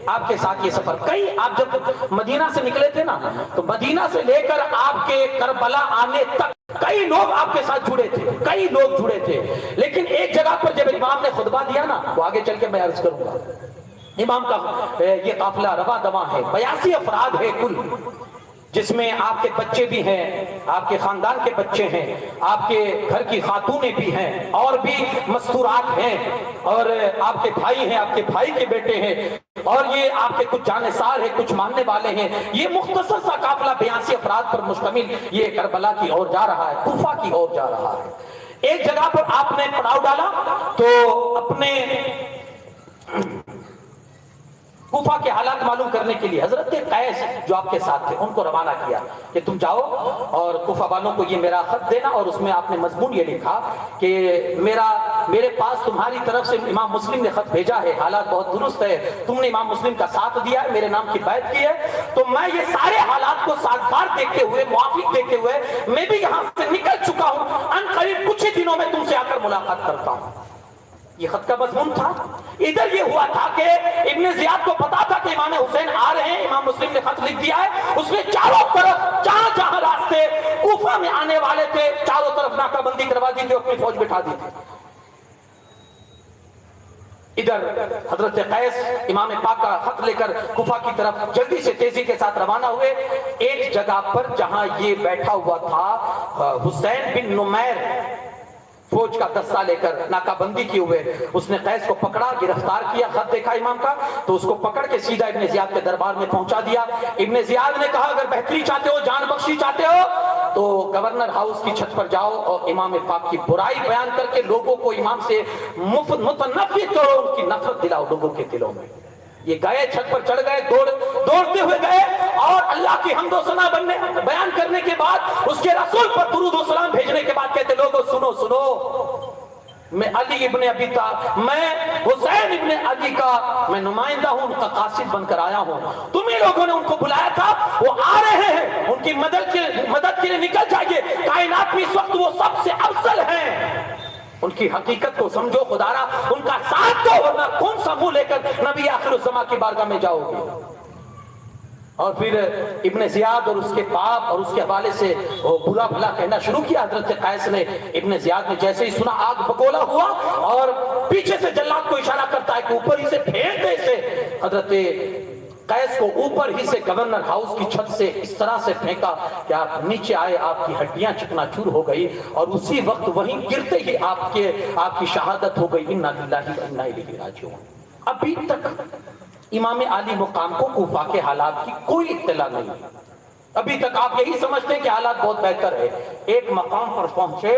آپ کے ساتھ یہ سفر آپ جب مدینہ سے نکلے تھے نا تو مدینہ سے لے کر آپ کے کربلا آنے تک کئی لوگ آپ کے ساتھ جڑے تھے، کئی لوگ جڑے تھے، لیکن ایک جگہ پر جب امام نے خطبہ دیا نا، وہ آگے چل کے میں عرض کروں گا، امام کا یہ قافلہ رواں دواں ہے، 82 افراد ہے کل، جس میں آپ کے بچے بھی ہیں، آپ کے خاندان کے بچے ہیں، آپ کے گھر کی خاتونیں بھی ہیں، اور بھی مستورات ہیں، اور آپ کے بھائی ہیں، آپ کے بھائی کے بیٹے ہیں، اور یہ آپ کے کچھ جانثار ہیں، کچھ ماننے والے ہیں۔ یہ مختصر سا قافلہ 82 افراد پر مشتمل یہ کربلا کی اور جا رہا ہے، کوفہ کی اور جا رہا ہے۔ ایک جگہ پر آپ نے پڑاؤ ڈالا تو اپنے کوفہ کے حالات معلوم کرنے کے لیے حضرت قیس جو آپ کے ساتھ تھے ان کو روانہ کیا کہ تم جاؤ اور کوفہ والوں کو یہ میرا خط دینا، اور اس میں آپ نے مضمون یہ لکھا کہ میرے پاس تمہاری طرف سے امام مسلم نے خط بھیجا ہے، حالات بہت درست ہے، تم نے امام مسلم کا ساتھ دیا ہے، میرے نام کی بیعت کی ہے، تو میں یہ سارے حالات کو سازگار دیکھتے ہوئے، موافق دیکھتے ہوئے میں بھی یہاں سے نکل چکا ہوں، ان قریب کچھ ہی دنوں میں تم سے آ کر ملاقات کرتا ہوں۔ یہ خط کا مضمون تھا۔ ادھر یہ ہوا تھا کہ ابن زیاد کو پتا تھا کہ امام حسین آ رہے ہیں، امام مسلم نے خط لکھ دیا ہے، اس نے چاروں طرف جہاں جہاں راستے کوفہ میں آنے والے تھے چاروں طرف ناکہ بندی کروا دی تھی، اپنی فوج بٹھا دی تھی۔ ادھر حضرت قیس امام پاک کا خط لے کر کوفہ کی طرف جلدی سے تیزی کے ساتھ روانہ ہوئے۔ ایک جگہ پر جہاں یہ بیٹھا ہوا تھا حسین بن نمیر فوج کا دستہ لے کر ناکہ بندی کیے ہوئے، اس نے قیس کو پکڑا، گرفتار کیا، خط دیکھا امام کا تو اس کو پکڑ کے سیدھا ابن زیاد کے دربار میں پہنچا دیا۔ ابن زیاد نے کہا اگر بہتری چاہتے ہو، جان بخشی چاہتے ہو تو گورنر ہاؤس کی چھت پر جاؤ اور امام پاک کی برائی بیان کر کے لوگوں کو امام سے متنفر کرو، ان کی نفرت دلاؤ لوگوں کے دلوں میں۔ یہ گئے، چھت پر چڑھ گئے، دوڑتے ہوئے گئے، اور اللہ کی حمد و ثنا بیان کرنے کے بعد اس کے رسول پر درود و سلام بھیجنے کے بعد کہتے لوگوں سنو سنو، میں علی ابن ابی طالب، میں حسین ابن علی کا میں نمائندہ ہوں، ان کا قاصد بن کر آیا ہوں، تم ہی لوگوں نے ان کو بلایا تھا، وہ آ رہے ہیں، ان کی مدد کے لیے نکل جائیے، کائنات میں اس وقت وہ سب سے افضل ہیں، ان کی حقیقت کو سمجھو، خدارا ان کا ساتھ دو، ورنہ کون سا منہ لے کر نبی آخر الزمان کی بارگاہ میں جاؤ گے۔ اور پھر ابن زیاد اور اس کے باپ اور اس کے حوالے سے برا بھلا کہنا شروع کیا۔ حضرت قیس نے، ابن زیاد نے جیسے ہی سنا آگ بگولا ہوا، اور پیچھے سے جلاد کو اشارہ کرتا ہے کہ اوپر ہی سے پھینک دے اسے۔ حضرت قیس کو اوپر ہی سے گورنر ہاؤس کی چھت سے اس طرح سے پھینکا کہ آپ نیچے آئے، آپ کی ہڈیاں چکنا چور ہو گئی، اور اسی وقت وہیں گرتے ہی آپ کی شہادت ہو گئی۔ انا للہ و انا الیہ راجعون۔ ابھی تک امام علی مقام کو کوفہ کے حالات کی کوئی اطلاع نہیں، ابھی تک آپ یہی سمجھتے ہیں کہ حالات بہت بہتر ہے. ایک مقام پر پہنچے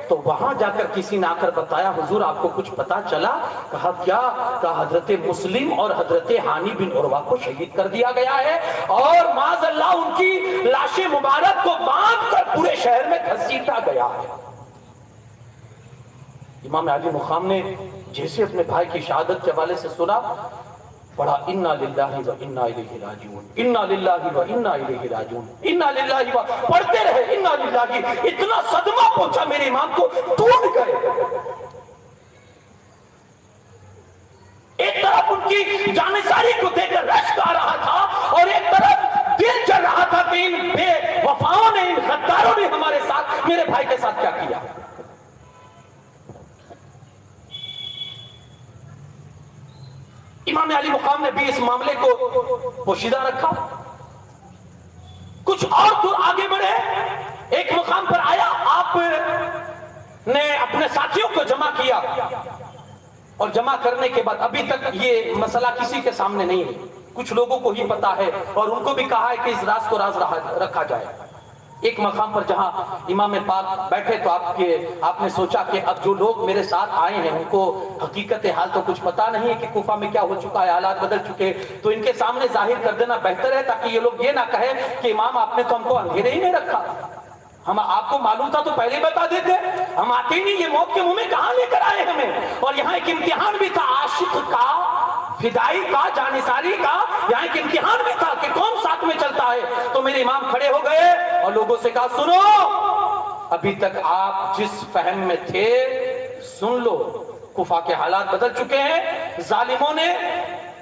تو وہاں جا کر کسی نے آ کر بتایا حضور آپ کو کچھ پتا چلا؟ کہا کیا؟ کہا حضرت مسلم اور حضرت ہانی بن عروہ کو شہید کر دیا گیا ہے اور معاذ اللہ ان کی لاش مبارک کو باندھ کر پورے شہر میں گھسیٹا گیا ہے. امام علی مقام نے جیسے اپنے بھائی کی شہادت کے حوالے سے سنا پڑھا انا للہ و انا الیہ راجعون، انا للہ و انا الیہ راجعون، انا للہ و پڑھتے رہے انا للہ. اتنا صدمہ پہنچا میرے امام کو، ٹوٹ گئے. ایک طرف ان کی جانثاری کو دیکھ کر رشک آ رہا تھا اور ایک طرف دل چل رہا تھا کہ ان بے وفاؤں نے، ان غداروں نے ہمارے ساتھ، میرے بھائی کے ساتھ کیا کیا. امام علی مقام نے بھی اس معاملے کو پوشیدہ رکھا. کچھ اور دور آگے بڑھے، ایک مقام پر آیا، آپ نے اپنے ساتھیوں کو جمع کیا اور جمع کرنے کے بعد ابھی تک یہ مسئلہ کسی کے سامنے نہیں ہے، کچھ لوگوں کو ہی پتا ہے اور ان کو بھی کہا ہے کہ اس راز کو راز رکھا جائے. ایک مقام پر جہاں امام پاک بیٹھے تو آپ نے سوچا کہ اب جو لوگ میرے ساتھ آئے ہیں ان کو حقیقت حال تو کچھ پتا نہیں ہے کہ کوفہ میں کیا ہو چکا ہے، حالات بدل چکے، تو ان کے سامنے ظاہر کر دینا بہتر ہے تاکہ یہ لوگ یہ نہ کہیں کہ امام آپ نے تو ہم کو اندھیرے ہی نہیں رکھا، ہم آپ کو معلوم تھا تو پہلے بتا دیتے، ہم آتے ہی نہیں، یہ موت کے منہ میں کہاں لے کر آئے ہمیں. اور یہاں ایک امتحان بھی تھا، عاشق کا، فدائی کا، جانثاری کا، یہاں ایک امتحان بھی تھا کہ کون ساتھ میں چلتا ہے. تو میرے امام کھڑے ہو گئے اور لوگوں سے کہا سنو، ابھی تک آپ جس فہم میں تھے سن لو، کوفہ کے حالات بدل چکے ہیں، ظالموں نے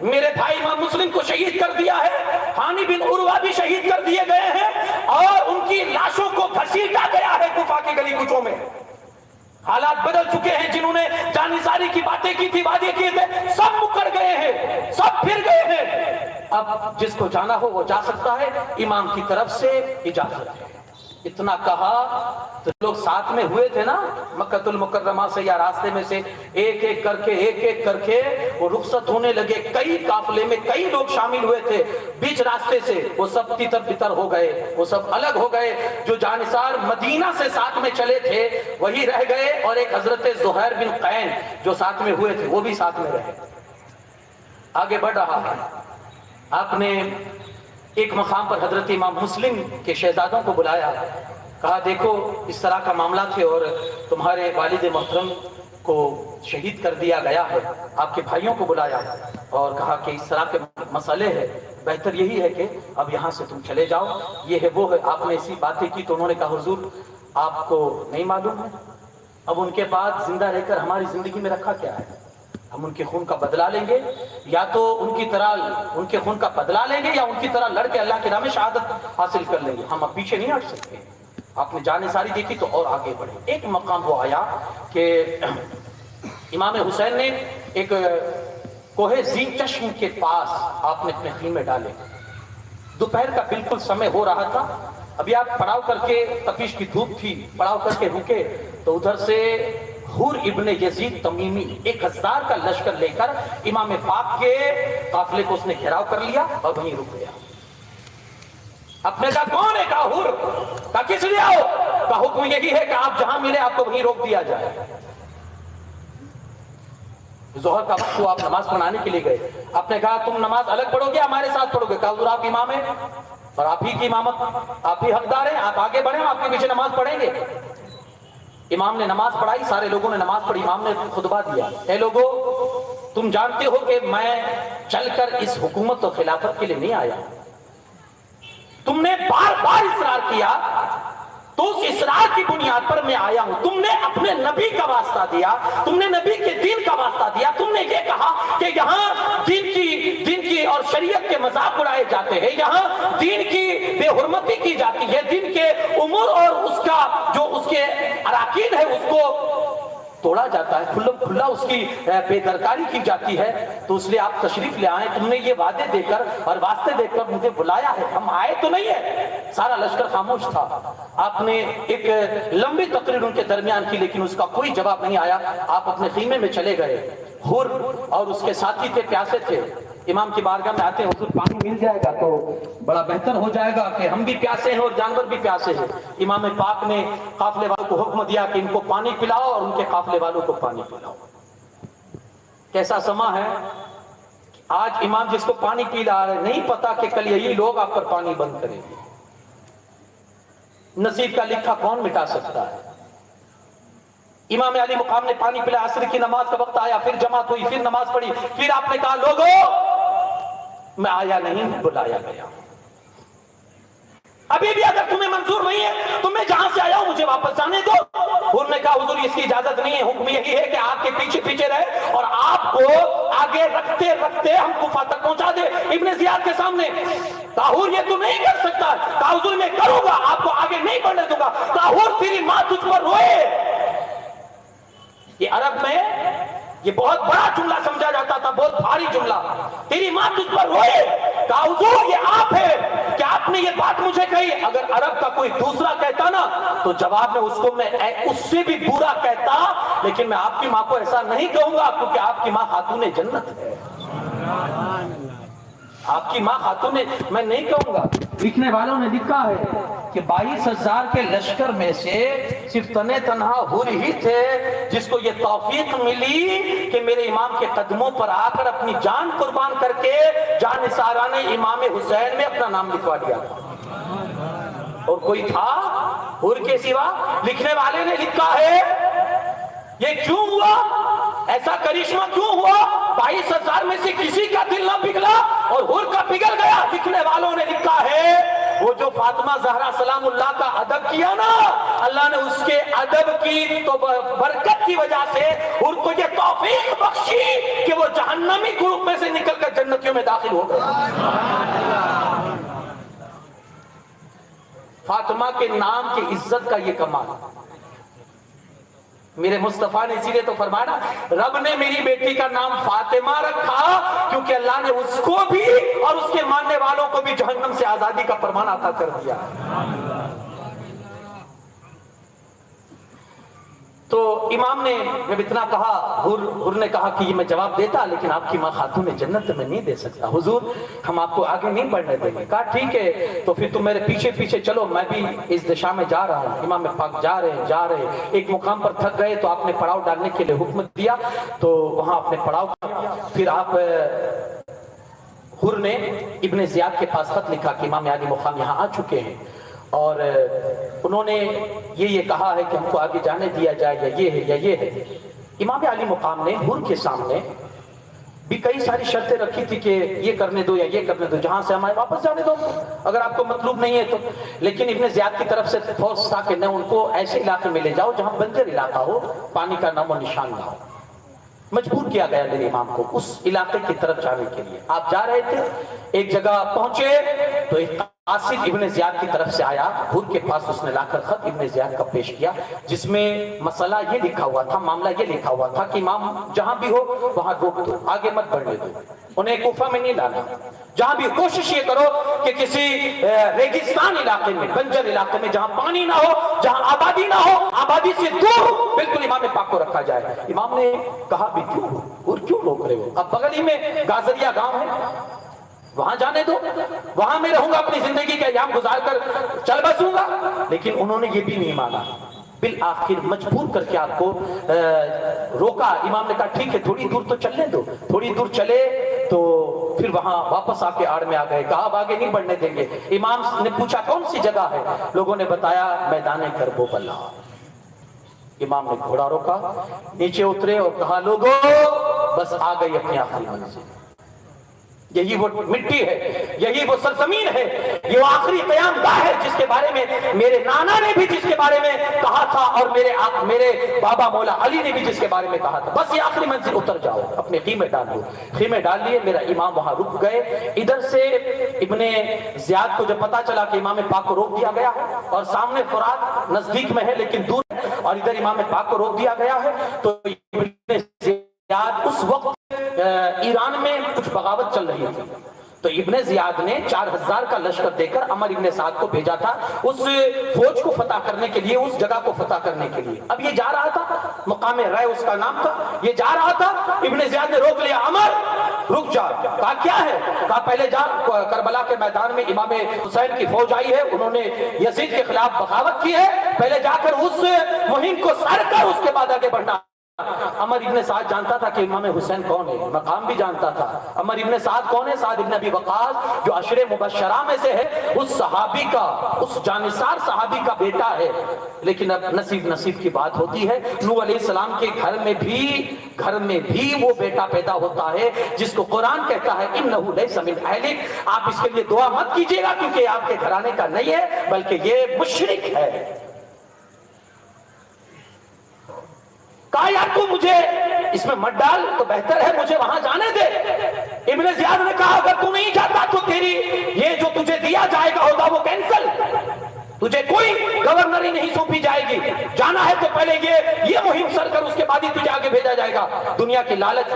میرے بھائی امام مسلم کو شہید کر دیا ہے، ہانی بن عروہ بھی شہید کر دیے گئے ہیں اور ان کی لاشوں کو گھسیٹا گیا ہے کوفہ کے گلی کوچوں میں. حالات بدل چکے ہیں، جنہوں نے جانثاری کی باتیں کی تھی، وعدے کیے تھے، سب مکر گئے ہیں، سب پھر گئے ہیں. اب جس کو جانا ہو وہ جا سکتا ہے، امام کی طرف سے اجازت ہے. اتنا کہا تو لوگ ساتھ میں ہوئے تھے نا مکہ المکرمہ سے یا راستے میں سے، ایک ایک کر کے وہ رخصت ہونے لگے. کئی قافلے میں کئی لوگ شامل ہوئے تھے، بیچ راستے سے وہ سب تتر بتر ہو گئے، وہ سب الگ ہو گئے. جو جانثار مدینہ سے ساتھ میں چلے تھے وہی رہ گئے اور ایک حضرت زہیر بن قین جو ساتھ میں ہوئے تھے وہ بھی ساتھ میں رہے. آگے بڑھ رہا ہے، آپ نے ایک مقام پر حضرت امام مسلم کے شہزادوں کو بلایا، کہا دیکھو اس طرح کا معاملہ تھے اور تمہارے والد محترم کو شہید کر دیا گیا ہے. آپ کے بھائیوں کو بلایا اور کہا کہ اس طرح کے مسئلے ہیں، بہتر یہی ہے کہ اب یہاں سے تم چلے جاؤ، یہ ہے وہ ہے. آپ نے ایسی باتیں کی تو انہوں نے کہا حضور آپ کو نہیں معلوم ہے، اب ان کے بعد زندہ رہ کر ہماری زندگی میں رکھا کیا ہے؟ ہم ان کے خون کا بدلہ لیں گے، یا تو ان کی طرح ان کے خون کا بدلہ لیں گے یا ان کی طرح لڑ کے اللہ کے راہ میں شہادت حاصل کر لیں گے، ہم اب پیچھے نہیں ہٹ سکتے. آپ نے جانثاری دیکھی تو اور آگے بڑھے. ایک مقام وہ آیا کہ امام حسین نے ایک کوہ زی چشم کے پاس آپ نے اپنے خیمے ڈالے. دوپہر کا بالکل سمے ہو رہا تھا، ابھی آپ پڑاؤ کر کے، تپش کی دھوپ تھی، پڑاؤ کر کے رکے تو ادھر سے حور ابن یزید تمیمی 1000 کا لشکر لے کر امام پاک کے قافلے کو اس نے گھیراؤ کر لیا اور وہیں رک گیا. اپنے کا کون ہے؟ کہا حور. کہا کس لیے آؤ؟ کہا حکم یہی ہے کہ آپ جہاں ملے آپ کو وہیں روک دیا جائے. ظہر کا وقت کو آپ نماز پڑھانے کے لیے گئے، آپ نے کہا تم نماز الگ پڑھو گے ہمارے ساتھ پڑھو گے؟ کہا حضور آپ امام ہیں اور آپ ہی کی امامت، آپ ہی حقدار ہیں، آپ آگے بڑھیں، آپ کے پیچھے نماز پڑھیں گے. امام نے نماز پڑھائی، سارے لوگوں نے نماز پڑھی، امام نے خطبہ دیا. اے لوگو تم جانتے ہو کہ میں چل کر اس حکومت و خلافت کے لیے نہیں آیا، تم نے بار بار اصرار کیا تو اس اصرار کی بنیاد پر میں آیا ہوں. تم نے اپنے نبی کا واسطہ دیا، تم نے نبی کے دین کا واسطہ دیا، تم نے یہ کہا کہ یہاں دین کی اور شریعت کے مذاق اڑائے جاتے ہیں، یہاں دین کی بے حرمتی کی جاتی ہے، دین کے امور اور اس کا جو اس کے اراکین ہے اس کو توڑا جاتا ہے، کھلا اس کی بے درکاری کی جاتی ہے. تو اس لیے آپ تشریف لے آئے، تم نے یہ وعدے دے کر اور واسطے دے کر مجھے بلایا ہے، ہم آئے تو نہیں ہے. سارا لشکر خاموش تھا. آپ نے ایک لمبی تقریر ان کے درمیان کی لیکن اس کا کوئی جواب نہیں آیا. آپ اپنے خیمے میں چلے گئے. حور اور اس کے ساتھی تھے، پیاسے تھے. امام کی بارگاہ میں آتے ہیں، حضور پانی مل جائے گا تو بڑا بہتر ہو جائے گا کہ ہم بھی پیاسے ہیں اور جانور بھی پیاسے ہیں۔ امام پاک نے قافلے والوں کو حکم دیا کہ ان کو پانی پلاؤ اور ان کے قافلے والوں کو پانی پلاؤ۔ کیسا سما ہے، آج امام جس کو پانی پلا رہے نہیں پتا کہ کل یہی لوگ آپ پر پانی بند کریں گے۔ نصیب کا لکھا کون مٹا سکتا ہے؟ امام علی مقام نے پانی پلا، عصر کی نماز کا وقت آیا، پھر جماعت ہوئی، پھر نماز پڑھی، پھر آپ نے کہا لوگوں میں آیا نہیں بلایا گیا، ابھی بھی اگر تمہیں منظور نہیں ہے تو میں جہاں سے آیا ہوں مجھے واپس جانے دو۔ انہوں نے کہا حضور اس کی اجازت نہیں ہے، حکم یہی ہے کہ آپ کے پیچھے پیچھے رہے اور آپ کو آگے رکھتے رکھتے ہم کوفہ تک پہنچا دے۔ ابن زیاد کے سامنے کہا حضور یہ تو نہیں کر سکتا، کہا حضور میں کروں گا، آپ کو آگے نہیں بڑھنے دوں گا۔ کہا حضور تیری ماں تجھ پر روئے۔ یہ عرب میں یہ بہت بڑا جملہ سمجھا جاتا تھا، بہت بھاری جملہ، تیری ماں تجھ پر روئے۔ کہا حضور یہ آپ ہے کہ آپ نے یہ بات مجھے کہی۔ اگر عرب کا کوئی دوسرا کہتا نا تو جواب میں اس کو میں اس سے بھی برا کہتا، لیکن میں آپ کی ماں کو ایسا نہیں کہوں گا کیونکہ آپ کی ماں خاتون جنت ہے۔ آپ کی ماں خاتون، میں نہیں کہوں گا۔ لکھنے والوں نے لکھا ہے کہ 22,000 کے لشکر میں سے صرف تنہا حور ہی تھے جس کو یہ توفیق ملی کہ میرے امام کے قدموں پر آ کر اپنی جان قربان کر کے جان نثارہ نے امام حسین میں اپنا نام لکھوا دیا تھا۔ اور کوئی تھا حور کے سوا؟ لکھنے والے نے لکھا ہے یہ کیوں ہوا، ایسا کرشمہ کیوں ہوا، 22,000 میں سے کسی کا دل نہ پگھلا اور حور کا پگھل گیا۔ لکھنے والوں نے لکھا ہے وہ جو فاطمہ زہرا سلام اللہ کا ادب کیا نا، اللہ نے اس کے ادب کی تو برکت کی وجہ سے حور کو یہ توفیق بخشی کہ وہ جہنمی گروپ میں سے نکل کر جنتیوں میں داخل ہو گئے۔ فاطمہ کے نام کی عزت کا یہ کمال، میرے مصطفیٰ نے اسی لیے تو فرمایا رب نے میری بیٹی کا نام فاطمہ رکھا کیونکہ اللہ نے اس کو بھی اور اس کے ماننے والوں کو بھی جہنم سے آزادی کا فرمان عطا کر دیا۔ تو امام نے جب اتنا کہا، حور نے کہا کہ یہ میں جواب دیتا لیکن آپ کی ماں خاتون جنت میں نہیں دے سکتا، حضور ہم آپ کو آگے نہیں بڑھنے دیں گے۔ کہا ٹھیک ہے تو پھر تم میرے پیچھے پیچھے چلو، میں بھی اس دشا میں جا رہا ہوں۔ امام پاک جا رہے ایک مقام پر تھک گئے تو آپ نے پڑاؤ ڈالنے کے لیے حکم دیا، تو وہاں آپ نے پڑاؤ کیا۔ پھر آپ حور نے ابن زیاد کے پاس خط لکھا کہ امام علی مقام یہاں آ چکے ہیں اور انہوں نے یہ کہا ہے کہ ہم کو آگے جانے دیا جائے یا یہ ہے یا یہ ہے۔ امام علی مقام نے حور کے سامنے بھی کئی ساری شرطیں رکھی تھی کہ یہ کرنے دو یا یہ کرنے دو، جہاں سے ہمارے واپس جانے دو اگر آپ کو مطلوب نہیں ہے تو۔ لیکن ابن زیاد کی طرف سے فورس تھا کہ نہ، ان کو ایسے علاقے میں لے جاؤ جہاں بنجر علاقہ ہو، پانی کا نام و نشان نہ ہو۔ مجبور کیا گیا میرے امام کو اس علاقے کی طرف جانے کے لیے۔ آپ جا رہے تھے، ایک جگہ پہنچے تو ایک قاصد ابن زیاد کی طرف سے آیا، حور کے پاس اس نے لا کر خط ابن زیاد کا پیش کیا جس میں مسئلہ یہ لکھا ہوا تھا، معاملہ یہ لکھا ہوا تھا کہ امام جہاں بھی ہو وہاں روک دو، آگے مت بڑھنے دو، انہیں کوفہ میں نہیں لانا، جہاں بھی کوشش یہ کرو کہ کسی ریگستان علاقے میں، بنجر علاقے میں جہاں پانی نہ ہو، جہاں آبادی نہ ہو، آبادی سے دور بالکل امام پاک کو رکھا جائے۔ امام نے کہا بھی کیوں اور کیوں روک رہے ہو، اب بغل ہی میں گازریا گاؤں ہے، وہاں جانے دو، وہاں میں رہوں گا، اپنی زندگی کا ایام گزار کر چل بسوں گا۔ لیکن انہوں نے یہ بھی نہیں مانا، بالآخر مجبور کر کے آپ کو روکا۔ امام نے کہا ٹھیک ہے تھوڑی دور تو چلنے دو، تھوڑی دور چلے تو پھر وہاں واپس آ کے آڑ میں آ گئے، کہا اب آگے نہیں بڑھنے دیں گے۔ امام نے پوچھا کون سی جگہ ہے، لوگوں نے بتایا میدان کربلا۔ امام نے گھوڑا روکا، نیچے اترے اور کہا لوگوں بس آ گئی اپنی آخری منزل، یہی وہ مٹی ہے، یہی وہ سرزمین ہے، یہ وہ آخری قیام گاہ ہے جس کے بارے میں میرے نانا نے بھی جس کے بارے میں کہا تھا اور میرے بابا مولا علی نے بھی جس کے بارے میں کہا تھا، بس یہ آخری منزل، اتر جاؤ، اپنے خیمے ڈال دو۔ خیمے ڈال لیے، میرا امام وہاں رک گئے۔ ادھر سے ابن زیاد کو جب پتا چلا کہ امام پاک کو روک دیا گیا ہے اور سامنے فرات نزدیک میں ہے لیکن دور ہے اور ادھر امام پاک کو روک دیا گیا ہے، تو ابن زیاد اس وقت ایران میں کچھ بغاوت چل رہی تھی، تو ابن زیاد نے 4,000 کا لشکر دے کر عمر ابن سعد کو بھیجا تھا اس فوج کو فتح کرنے کے لیے، اس جگہ کو فتح کرنے کے لیے۔ اب یہ جا رہا تھا، مقام رائے اس کا نام تھا، یہ جا رہا تھا، ابن زیاد نے روک لیا، عمر رک جا. کہا کیا ہے؟ کہا پہلے جا کربلا کے میدان میں امام حسین کی فوج آئی ہے, انہوں نے یزید کے خلاف بغاوت کی ہے, پہلے جا کر اس مہم کو سر کر اس کے بعد آگے بڑھنا. عمر ابن سعد جانتا تھا کہ امام حسین کون ہے, مقام بھی جانتا تھا. عمر ابن سعد کون ہے؟ سعد ابن ابی وقاص, جو عشر مبشرہ میں سے ہے, اس صحابی کا, اس جانثار صحابی کا بیٹا ہے. لیکن اب نصیب کی بات ہوتی ہے, نوح علیہ السلام کے گھر میں بھی وہ بیٹا پیدا ہوتا ہے جس کو قرآن کہتا ہے انہ لیس من اہلک. آپ اس کے لیے دعا مت کیجیے گا کیونکہ آپ کے گھرانے کا نہیں ہے, بلکہ یہ مشرک ہے. کہا یار تو مجھے اس میں مت ڈال, تو بہتر ہے مجھے وہاں جانے دے. ابن زیاد نے کہا اگر تو نہیں جاتا تو تیری یہ جو تجھے دیا جائے گا ہوگا وہ کینسل, تجھے کوئی گورنری نہیں سونپی جائے گی. جانا ہے تو پہلے یہ مہم سر کر, اس کے بعد ہی تجھے آگے بھیجا جائے گا. دنیا کی لالچ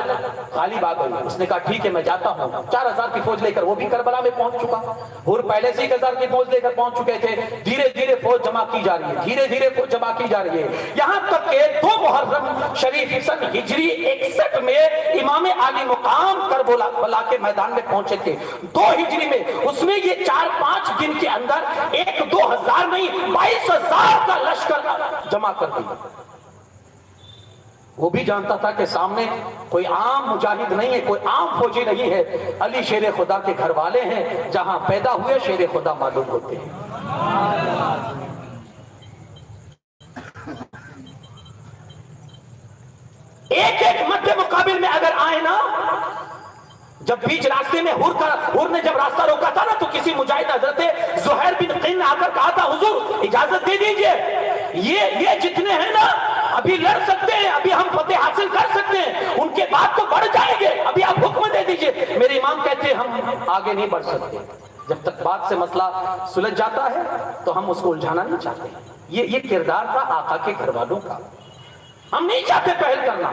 غالب آ گئی. اس نے کہا ٹھیک ہے میں جاتا ہوں. 4000 کی فوج لے کر وہ بھی کربلا میں پہنچ چکا. اور پہلے سے 1000 کی فوج لے کر پہنچ چکے تھے. دھیرے دھیرے فوج جمع کی جا رہی ہے, دھیرے دھیرے فوج جمع کی جا رہی ہے, یہاں تک کہ 2 محرم شریف سن ہجری 61 میں امام عالی مقام کربلا کے میدان میں پہنچے تھے. 2 ہجری میں اس نے یہ 4-5 دن کے اندر 1-2 ہزار نہیں 22,000 کا لشکر جمع کر دیا. وہ بھی جانتا تھا کہ سامنے کوئی عام مجاہد نہیں ہے, کوئی عام فوجی نہیں ہے. علی شیر خدا کے گھر والے ہیں, جہاں پیدا ہوئے شیر خدا معلوم ہوتے ہیں. ایک مد مقابل میں اگر آئے نا, جب بیچ راستے میں حور نے جب راستہ روکا تھا نا, تو کسی مجاہد حضرت زہیر بن قین نے آ کر کہا تھا حضور اجازت دے دیجئے, یہ جتنے ہیں نا ابھی لڑ سکتے ہیں, ابھی ہم فتح حاصل کر سکتے ہیں, ان کے بعد تو بڑھ جائیں گے, ابھی آپ حکم دے دیجئے. میرے امام کہتے ہیں ہم آگے نہیں بڑھ سکتے, جب تک بات سے مسئلہ سلجھ جاتا ہے تو ہم اس کو الجھانا نہیں چاہتے. یہ کردار تھا آقا کے گھر والوں کا. ہم نہیں چاہتے پہل کرنا,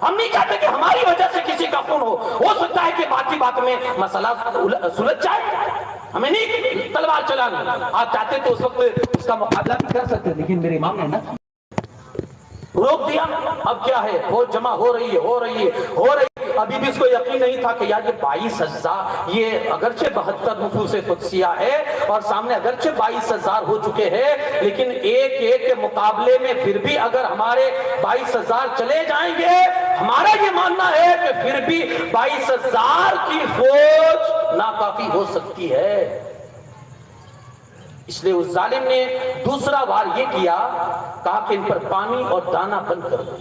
ہم نہیں چاہتے کہ ہماری وجہ سے کسی کا خون ہو سکتا ہے کہ بات میں مسئلہ سلجھ جائے. ہمیں نہیں تلوار چلانی. آپ چاہتے تو اس وقت اس کا مقابلہ بھی کر سکتے, لیکن میرے امام نے نا روک دیا. اب کیا ہے, فوج جمع ہو رہی ہے. ابھی بھی اس کو یقین نہیں تھا کہ یار یہ 22,000, یہ اگرچہ 72 نفوس قدسیہ ہے اور سامنے اگرچہ 22,000 ہو چکے ہیں, لیکن ایک کے مقابلے میں پھر بھی اگر ہمارے 22,000 چلے جائیں گے, ہمارا یہ ماننا ہے کہ پھر بھی 22,000 کی فوج ناکافی ہو سکتی ہے. اس لیے اس ظالم نے دوسرا وار یہ کیا, کہا کہ ان پر پانی اور دانہ بند کر دو.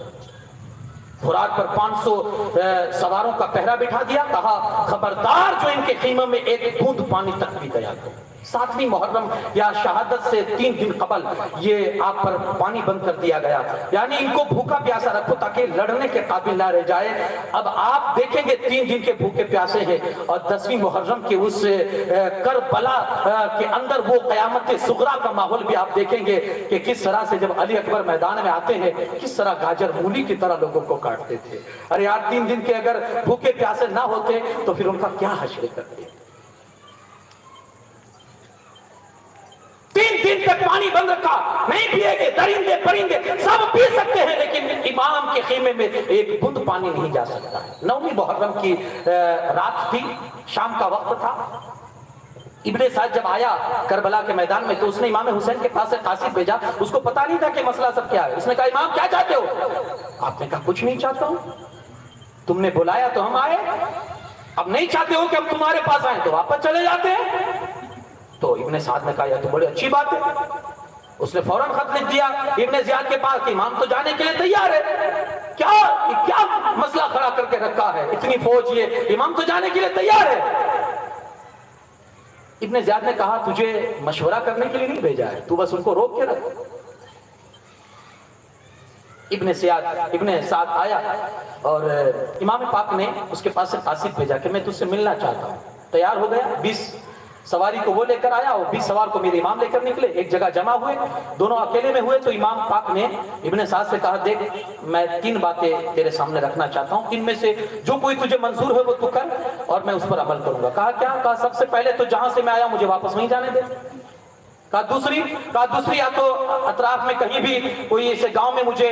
فرات پر 500 سواروں کا پہرا بٹھا دیا, کہا خبردار جو ان کے خیمے میں ایک بوند پانی تک بھی گیا تو 7ویں محرم یا شہادت سے 3 دن قبل یہ آپ پر پانی بند کر دیا گیا. یعنی ان کو بھوکا پیاسا رکھو تاکہ لڑنے کے قابل نہ رہ جائے. اب آپ دیکھیں گے 3 دن کے بھوکے پیاسے ہیں, اور 10ویں محرم کے اس کربلا کے اندر وہ قیامت صغریٰ کا ماحول بھی آپ دیکھیں گے کہ کس طرح سے جب علی اکبر میدان میں آتے ہیں کس طرح گاجر مولی کی طرح لوگوں کو کاٹتے تھے. ارے یار 3 دن کے اگر بھوکے پیاسے نہ ہوتے تو پھر ان کا کیا حشر کرتے. 3 دن تک پانی بند رکھا, نہیں پیے گے, درندے پرندے سب پی سکتے ہیں, لیکن امام کے خیمے میں ایک بوند پانی نہیں جا سکتا ہے. 9ویں محرم کی رات تھی, شام کا وقت تھا. ابن سعد جب آیا کربلا کے میدان میں تو اس نے امام حسین کے پاس سے قاصد بھیجا. اس کو پتا نہیں تھا کہ مسئلہ سب کیا ہے. اس نے کہا امام کیا چاہتے ہو؟ آپ نے کہا کچھ نہیں چاہتا ہوں, تم نے بلایا تو ہم آئے, اب نہیں چاہتے ہو کہ ہم تمہارے پاس آئیں تو واپس چلے جاتے ہیں. تو ابن سعد نے کہا یہ تو بڑی اچھی بات ہے. اس نے فوراً خط لکھ دیا ابن زیاد کے پاس کہ امام تو جانے کے لیے تیار ہے. کیا مسئلہ کھڑا کر کے رکھا ہے, اتنی فوج, یہ امام تو جانے کے لیے تیار ہے. ابن زیاد نے کہا تجھے مشورہ کرنے کے لیے نہیں بھیجا ہے, تو بس ان کو روک کے رکھ. ابن سعد آیا اور امام پاک نے اس کے پاس سے قاصد بھیجا کہ میں تجھ سے ملنا چاہتا ہوں. تیار ہو گیا, 20 سواری کو وہ لے کر آیا اور 20 سوار کو میرے امام لے کر نکلے. ایک جگہ جمع ہوئے, دونوں اکیلے میں ہوئے تو امام پاک نے ابن سعد سے کہا دیکھ میں 3 باتیں تیرے سامنے رکھنا چاہتا ہوں, ان میں سے جو کوئی تجھے منظور ہے وہ تو کر اور میں اس پر عمل کروں گا. کہا کیا؟ کہا سب سے پہلے تو جہاں سے میں آیا مجھے واپس نہیں جانے دے. کہا دوسری یا تو اطراف میں کہیں بھی کوئی ایسے گاؤں میں مجھے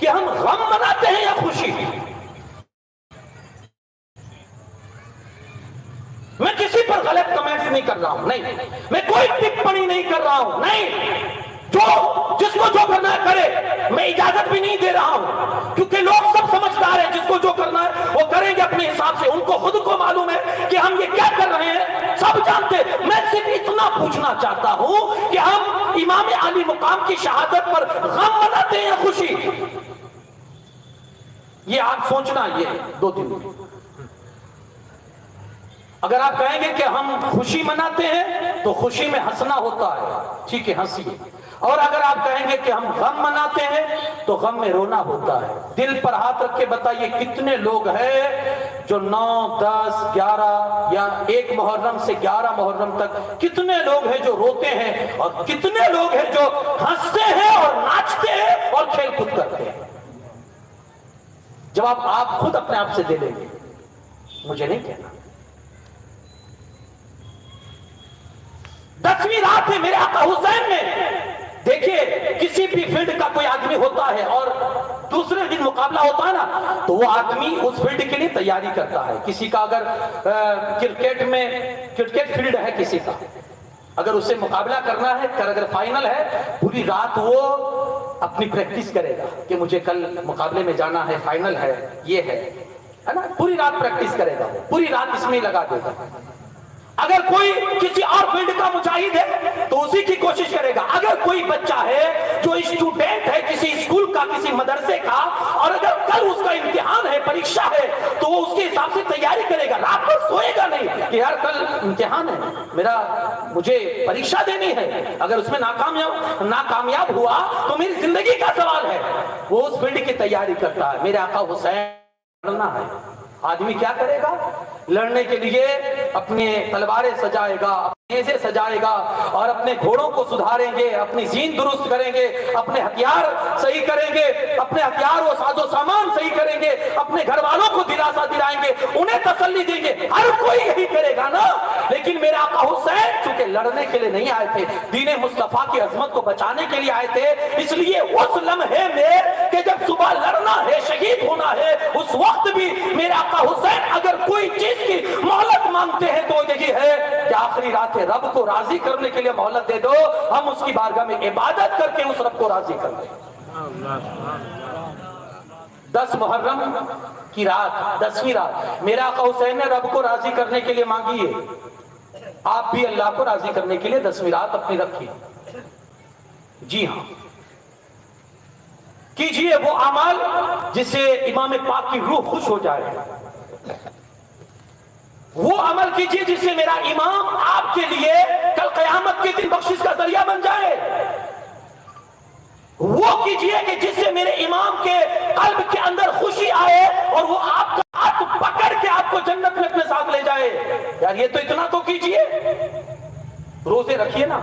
کہ ہم غم مناتے ہیں یا خوشی؟ میں کسی پر غلط کمنٹس نہیں کر رہا ہوں، نہیں، میں کوئی ٹپڑی نہیں کر رہا ہوں، نہیں، جس کو جو کرنا ہے کرے، میں اجازت بھی نہیں دے رہا ہوں، کیونکہ لوگ سب سمجھدار ہیں، جس کو جو کرنا ہے وہ کریں گے اپنے حساب سے، ان کو خود کو معلوم ہے کہ ہم یہ کیا کر رہے ہیں، سب جانتے ہیں۔ میں صرف اتنا پوچھنا چاہتا ہوں کہ ہم امام علی مقام کی شہادت پر غم مناتے ہیں یا خوشی؟ یہ آپ سوچنا، یہ 2 دن۔ اگر آپ کہیں گے کہ ہم خوشی مناتے ہیں تو خوشی میں ہنسنا ہوتا ہے، ٹھیک ہے، ہنسیے۔ اور اگر آپ کہیں گے کہ ہم غم مناتے ہیں تو غم میں رونا ہوتا ہے۔ دل پر ہاتھ رکھ کے بتائیے کتنے لوگ ہیں جو 9، 10، 11 یا 1 محرم سے 11 محرم تک کتنے لوگ ہیں جو روتے ہیں، اور کتنے لوگ ہیں جو ہنستے ہیں اور ناچتے ہیں اور کھیل کود کرتے ہیں؟ جواب آپ خود اپنے آپ سے دے لیں گے، مجھے نہیں کہنا۔ 10ویں رات ہے میرے آقا حسین میں۔ دیکھیے کسی بھی فیلڈ کا کوئی آدمی ہوتا ہے اور دوسرے دن مقابلہ ہوتا ہے نا، تو وہ آدمی اس فیلڈ کے لیے تیاری کرتا ہے۔ کسی کا اگر کرکٹ فیلڈ ہے کسی کا، اگر اسے مقابلہ کرنا ہے، اگر فائنل ہے، پوری رات وہ اپنی پریکٹس کرے گا کہ مجھے کل مقابلے میں جانا ہے، فائنل ہے، یہ ہے نا، پوری رات پریکٹس کرے گا، پوری رات اس میں لگا دے گا۔ اگر کوئی کسی اور فیلڈ کا مجاہد ہے تو اسی کی کوشش کرے گا۔ اگر کوئی بچہ ہے جو اسٹوڈنٹ ہے کسی اسکول کا، کسی مدرسے کا، اور اگر کل اس کا امتحان ہے، پریکشا ہے، تو وہ اس کے حساب سے تیاری کرے گا، رات بھر سوئے گا نہیں کہ یار کل امتحان ہے، مجھے پریکشا دینی ہے، اگر اس میں ناکامیاب ہوا تو میری زندگی کا سوال ہے۔ وہ اس فیلڈ کی تیاری کرتا ہے۔ میرے آقا حسین لڑنا ہے، آدمی کیا کرے گا؟ لڑنے کے لیے اپنے تلواریں سجائے گا، اپنے نیزے سجائے گا، اور اپنے گھوڑوں کو سدھاریں گے، اپنی زین درست کریں گے، اپنے ہتھیار صحیح کریں گے، اپنے ہتھیار و ساز و سامان صحیح کریں گے، اپنے گھر والوں کو دلاسا دلائیں گے، انہیں تسلی دیں گے۔ ہر کوئی یہی کرے گا نا، لیکن میرے آقا حسین چونکہ لڑنے کے لیے نہیں آئے تھے، دین مصطفیٰ کی عظمت کو بچانے کے لیے آئے تھے، اس لیے اس لمحے میں کہ جب صبح لڑنا ہے، شہید ہونا ہے، اس وقت بھی میرے آقا حسین اگر کوئی چیز کی مہلت مانگتے ہیں تو یہی ہے کہ آخری رات ہے، رب کو راضی کرنے کے لیے مہلت دے دو، ہم اس کی بارگاہ میں عبادت کر کے اس رب کو راضی کر دیں۔ 10 محرم کی رات، 10ویں رات، میرے آقا حسین نے رب کو راضی کرنے کے لیے مانگی ہے، آپ بھی اللہ کو راضی کرنے کے لیے 10ویں رات اپنی رکھی۔ جی ہاں، کیجئے وہ اعمال جس سے امام پاک کی روح خوش ہو جائے، وہ عمل کیجئے جس سے میرا امام آپ کے لیے کل قیامت کے دن بخشش کا ذریعہ بن جائے، وہ کیجئے کہ جس سے میرے امام کے قلب کے اندر خوشی آئے اور وہ آپ کا ہاتھ پکڑ کے آپ کو جنت میں اپنے ساتھ لے جائے۔ یار یہ تو اتنا تو کیجئے، روزے رکھیے نا۔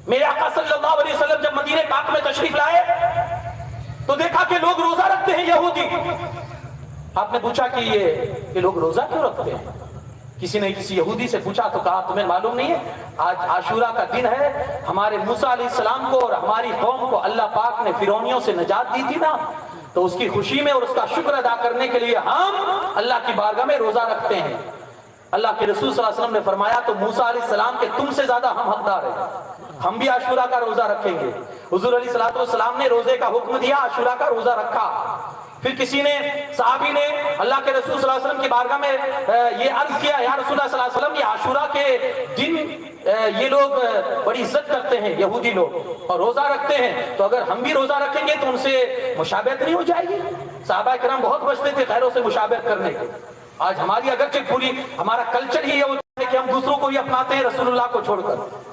میرے آقا صلی اللہ علیہ وسلم جب مدینہ پاک میں تشریف لائے تو دیکھا کہ لوگ روزہ رکھتے ہیں، یہودی۔ آپ نے پوچھا کہ یہ لوگ روزہ کیوں رکھتے ہیں؟ کسی نے کسی یہودی سے پوچھا تو کہا تمہیں معلوم نہیں ہے آج عاشورہ کا دن ہے، ہمارے موسیٰ علیہ السلام کو اور ہماری قوم کو اللہ پاک نے فرعونیوں سے نجات دی تھی نا، تو اس کی خوشی میں اور اس کا شکر ادا کرنے کے لیے ہم اللہ کی بارگاہ میں روزہ رکھتے ہیں۔ اللہ کے رسول صلی اللہ علیہ وسلم نے فرمایا تو موسیٰ علیہ السلام کے تم سے زیادہ ہم حقدار ہیں، ہم بھی عاشورہ کا روزہ رکھیں گے۔ حضور علیہ السلام نے روزے کا حکم دیا، عاشورہ کا روزہ رکھا۔ پھر کسی نے صحابی نے اللہ کے رسول صلی اللہ علیہ وسلم کی بارگاہ میں یہ عرض کیا، یا رسول اللہ صلی اللہ علیہ وسلم، یہ عاشورہ کے دن یہ لوگ بڑی عزت کرتے ہیں یہودی لوگ اور روزہ رکھتے ہیں، تو اگر ہم بھی روزہ رکھیں گے تو ان سے مشابہت نہیں ہو جائے گی؟ صحابہ کرام بہت بچتے تھے غیروں سے مشابہت کرنے کے۔ آج ہماری اگرچہ پوری ہمارا کلچر ہی یہ ہوتا ہے کہ ہم دوسروں کو ہی اپناتے ہیں رسول اللہ کو چھوڑ کر۔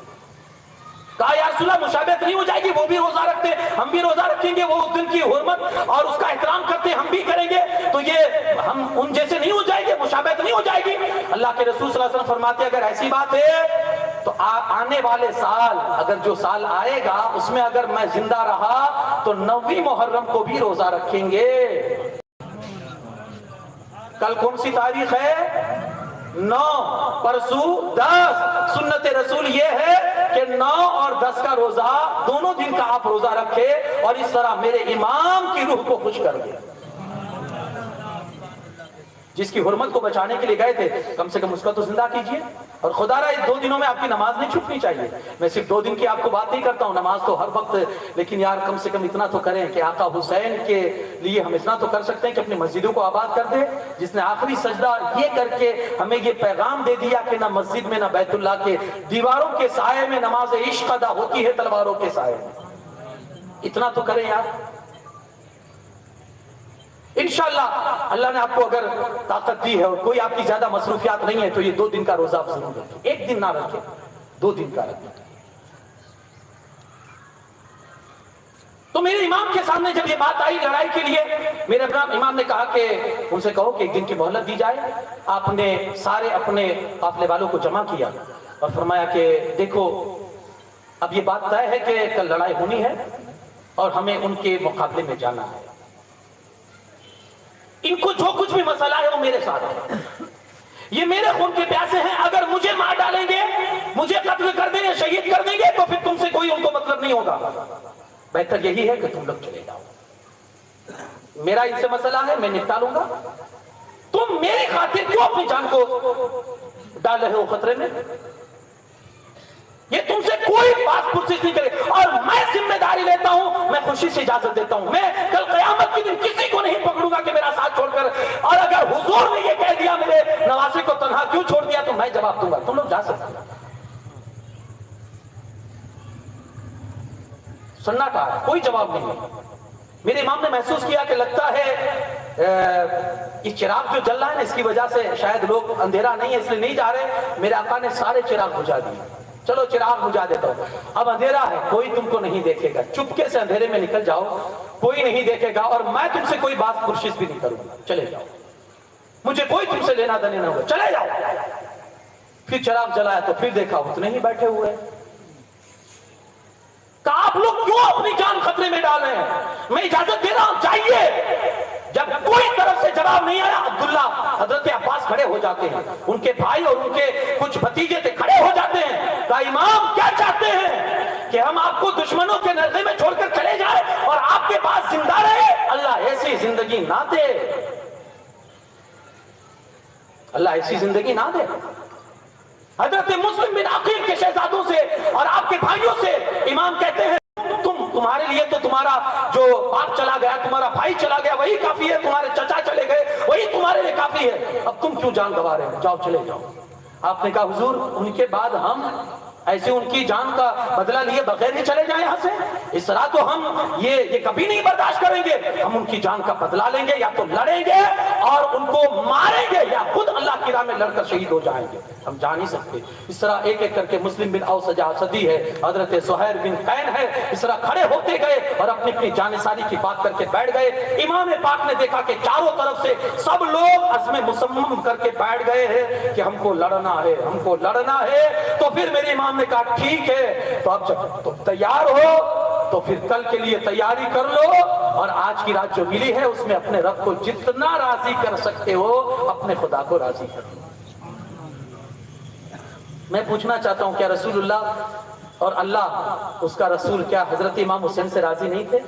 کہا یا رسول اللہ مشابہت نہیں ہو جائے گی؟ وہ بھی روزہ رکھتے ہیں، ہم بھی روزہ رکھیں گے، وہ اس دن کی حرمت اور اس کا احترام کرتے ہیں، ہم بھی کریں گے، تو یہ ہم ان جیسے نہیں ہو جائے گے، مشابہت نہیں ہو جائے گی؟ اللہ کے رسول صلی اللہ علیہ وسلم فرماتے ہیں اگر ایسی بات ہے تو آنے والے سال، اگر جو سال آئے گا اس میں اگر میں زندہ رہا تو 9ویں محرم کو بھی روزہ رکھیں گے۔ کل کون سی تاریخ ہے؟ 9، پرسو 10۔ سنت رسول یہ ہے کہ 9 اور 10 کا روزہ دونوں دن کا آپ روزہ رکھے اور اس طرح میرے امام کی روح کو خوش کر دیا. جس کی حرمت کو بچانے کے لیے گئے تھے کم سے کم اس کا تو زندہ کیجئے. اور خدا رہا اس 2 دنوں میں آپ کی نماز نہیں چھوٹنی چاہیے. میں صرف 2 دن کی آپ کو بات نہیں کرتا ہوں, نماز تو ہر وقت, لیکن یار کم سے کم اتنا تو کریں کہ آقا حسین کے لیے ہم اتنا تو کر سکتے ہیں کہ اپنی مسجدوں کو آباد کر دے, جس نے آخری سجدہ یہ کر کے ہمیں یہ پیغام دے دیا کہ نہ مسجد میں نہ بیت اللہ کے دیواروں کے سائے میں نماز عشق ادا ہوتی ہے, تلواروں کے سائے میں. اتنا تو کریں یار. انشاءاللہ اللہ نے آپ کو اگر طاقت دی ہے اور کوئی آپ کی زیادہ مصروفیات نہیں ہے تو یہ 2 دن کا روزہ آپ ضرور رکھیں. 1 دن نہ رکھیں, 2 دن کا رکھیں. تو میرے امام کے سامنے جب یہ بات آئی لڑائی کے لیے, میرے امام نے کہا کہ ان سے کہو کہ 1 دن کی مہلت دی جائے. آپ نے سارے اپنے قافلے والوں کو جمع کیا اور فرمایا کہ دیکھو اب یہ بات طے ہے کہ کل لڑائی ہونی ہے اور ہمیں ان کے مقابلے میں جانا ہے. ان کو جو کچھ بھی مسئلہ ہے وہ میرے ساتھ ہے, یہ میرے خون کے پیاسے ہیں. اگر مجھے مار ڈالیں گے, مجھے قتل کر دیں گے, شہید کر دیں گے تو پھر تم سے کوئی ان کو مطلب نہیں ہوگا. بہتر یہی ہے کہ تم لوگ چلے جاؤ. میرا ان سے مسئلہ ہے, میں نپٹا لوں گا. تم میری خاطر کیوں اپنی جان کو ڈال رہے ہو خطرے میں؟ یہ تم سے کوئی بات پرسش نہیں کرے اور میں ذمہ داری لیتا ہوں, میں خوشی سے اجازت دیتا ہوں. میں کل قیامت کے دن کسی کو نہیں پکڑوں گا کہ میرا ساتھ چھوڑ کر, اور اگر حضور نے یہ کہہ دیا میرے نواسے کو تنہا کیوں چھوڑ دیا تو میں جواب دوں گا. تم لوگ جا سکتے ہیں. سناٹا ہے, کوئی جواب نہیں ہے. میرے امام نے محسوس کیا کہ لگتا ہے یہ چراغ جو جل رہا ہے نا, اس کی وجہ سے شاید لوگ اندھیرا نہیں ہے اس لیے نہیں جا رہے. میرے آقا نے سارے چراغ بجھا دیے. چلو چراغ بجھا دیتا ہوں, اب اندھیرا ہے, کوئی تم کو نہیں دیکھے گا, چپکے سے اندھیرے میں نکل جاؤ, کوئی نہیں دیکھے گا اور میں تم سے کوئی بات پرسش بھی نہیں کروں گا. چلے جاؤ, مجھے کوئی تم سے لینا دینا نہ ہوگا, چلے جاؤ. پھر چراغ جلایا تو پھر دیکھا اتنے ہی بیٹھے ہوئے. کہ آپ لوگ کیوں اپنی جان خطرے میں ڈال رہے ہیں؟ میں اجازت دے رہا ہوں, چاہیے. جب کوئی طرف سے جواب نہیں آیا, عبداللہ حضرت عباس کھڑے ہو جاتے ہیں, ان کے بھائی اور ان کے کچھ بھتیجے تھے کھڑے ہو جاتے ہیں. کہا امام کیا چاہتے ہیں کہ ہم آپ کو دشمنوں کے نرغے میں چھوڑ کر چلے جائیں اور آپ کے پاس زندہ رہے؟ اللہ ایسی زندگی نہ دے, اللہ ایسی زندگی نہ دے. حضرت مسلم بن عقیل کے شہزادوں سے اور آپ کے بھائیوں سے امام کہتے ہیں تمہارے لیے تو تمہارا جو باپ چلا گیا, تمہارا بھائی چلا گیا, وہی کافی ہے. تمہارے چچا چلے گئے, وہی تمہارے لیے کافی ہے. اب تم کیوں جان گنوا رہے ہو؟ جاؤ چلے جاؤ. آپ نے کہا حضور ان کے بعد ہم ایسے ان کی جان کا بدلہ لیے بغیر ہی چلے جائیں یہاں سے؟ اس طرح تو ہم یہ کبھی نہیں برداشت کریں گے. ہم ان کی جان کا بدلہ لیں گے, یا تو لڑیں گے اور ان کو ماریں گے یا خود اللہ کی راہ میں لڑ کر شہید ہو جائیں گے. ہم جا نہیں سکتے. اس طرح ایک ایک کر کے مسلم بن اوس اسدی ہے, حضرت سہیل بن قین ہے, اس طرح کھڑے ہوتے گئے اور اپنی اپنی جان ساری کی بات کر کے بیٹھ گئے. امام پاک نے دیکھا کہ چاروں طرف سے سب لوگ عزم مصمم کر کے بیٹھ گئے ہیں کہ ہم کو لڑنا ہے, ہم کو لڑنا ہے. تو پھر میرے امام نے کہا ٹھیک ہے, تو اب جب تم تیار ہو تو پھر کل کے لیے تیاری کر لو, اور آج کی رات جو ملی ہے اس میں اپنے رب کو جتنا راضی کر سکتے ہو اپنے خدا کو راضی کر لو. میں پوچھنا چاہتا ہوں, کیا رسول اللہ اور اللہ اس کا رسول کیا حضرت امام حسین سے راضی نہیں تھے؟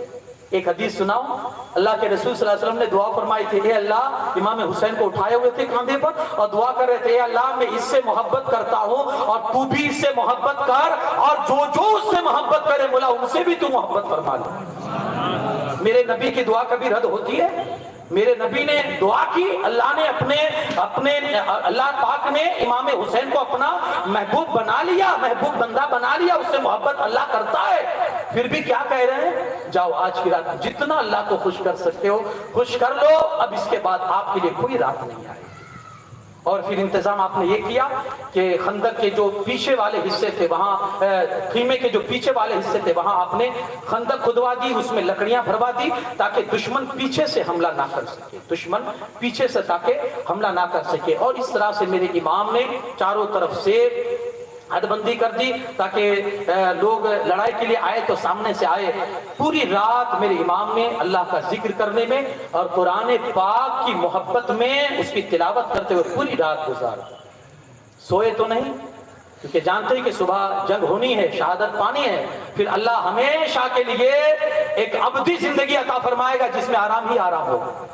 ایک حدیث سناؤں, اللہ کے رسول صلی اللہ علیہ وسلم نے دعا فرمائی تھی, اے اللہ, امام حسین کو اٹھائے ہوئے تھے کاندھے پر اور دعا کر رہے تھے, اے اللہ میں اس سے محبت کرتا ہوں اور تو بھی اس سے محبت کر, اور جو اس سے محبت کرے مولا ان سے بھی تو محبت فرما لے. میرے نبی کی دعا کبھی رد ہوتی ہے؟ میرے نبی نے دعا کی, اللہ نے اپنے اللہ پاک نے امام حسین کو اپنا محبوب بنا لیا, محبوب بندہ بنا لیا, اس سے محبت اللہ کرتا ہے. پھر بھی کیا کہہ رہے ہیں, جاؤ آج کی رات جتنا اللہ کو خوش کر سکتے ہو خوش کر لو, اب اس کے بعد آپ کے لیے کوئی رات نہیں آئے. اور پھر انتظام آپ نے یہ کیا کہ خندق کے جو پیچھے والے حصے تھے وہاں, خیمے کے جو پیچھے والے حصے تھے وہاں آپ نے خندق کھدوا دی, اس میں لکڑیاں بھروا دی تاکہ دشمن پیچھے سے حملہ نہ کر سکے, دشمن پیچھے سے تاکہ حملہ نہ کر سکے. اور اس طرح سے میرے امام نے چاروں طرف سے حد بندی کر دی تاکہ لوگ لڑائی کے لیے آئے تو سامنے سے آئے. پوری رات میرے امام نے اللہ کا ذکر کرنے میں اور قرآن پاک کی محبت میں اس کی تلاوت کرتے ہوئے پوری رات گزار. سوئے تو نہیں, کیونکہ جانتے ہیں کہ صبح جنگ ہونی ہے، شہادت پانی ہے، پھر اللہ ہمیشہ کے لیے ایک ابدی زندگی عطا فرمائے گا جس میں آرام ہی آرام ہوگا۔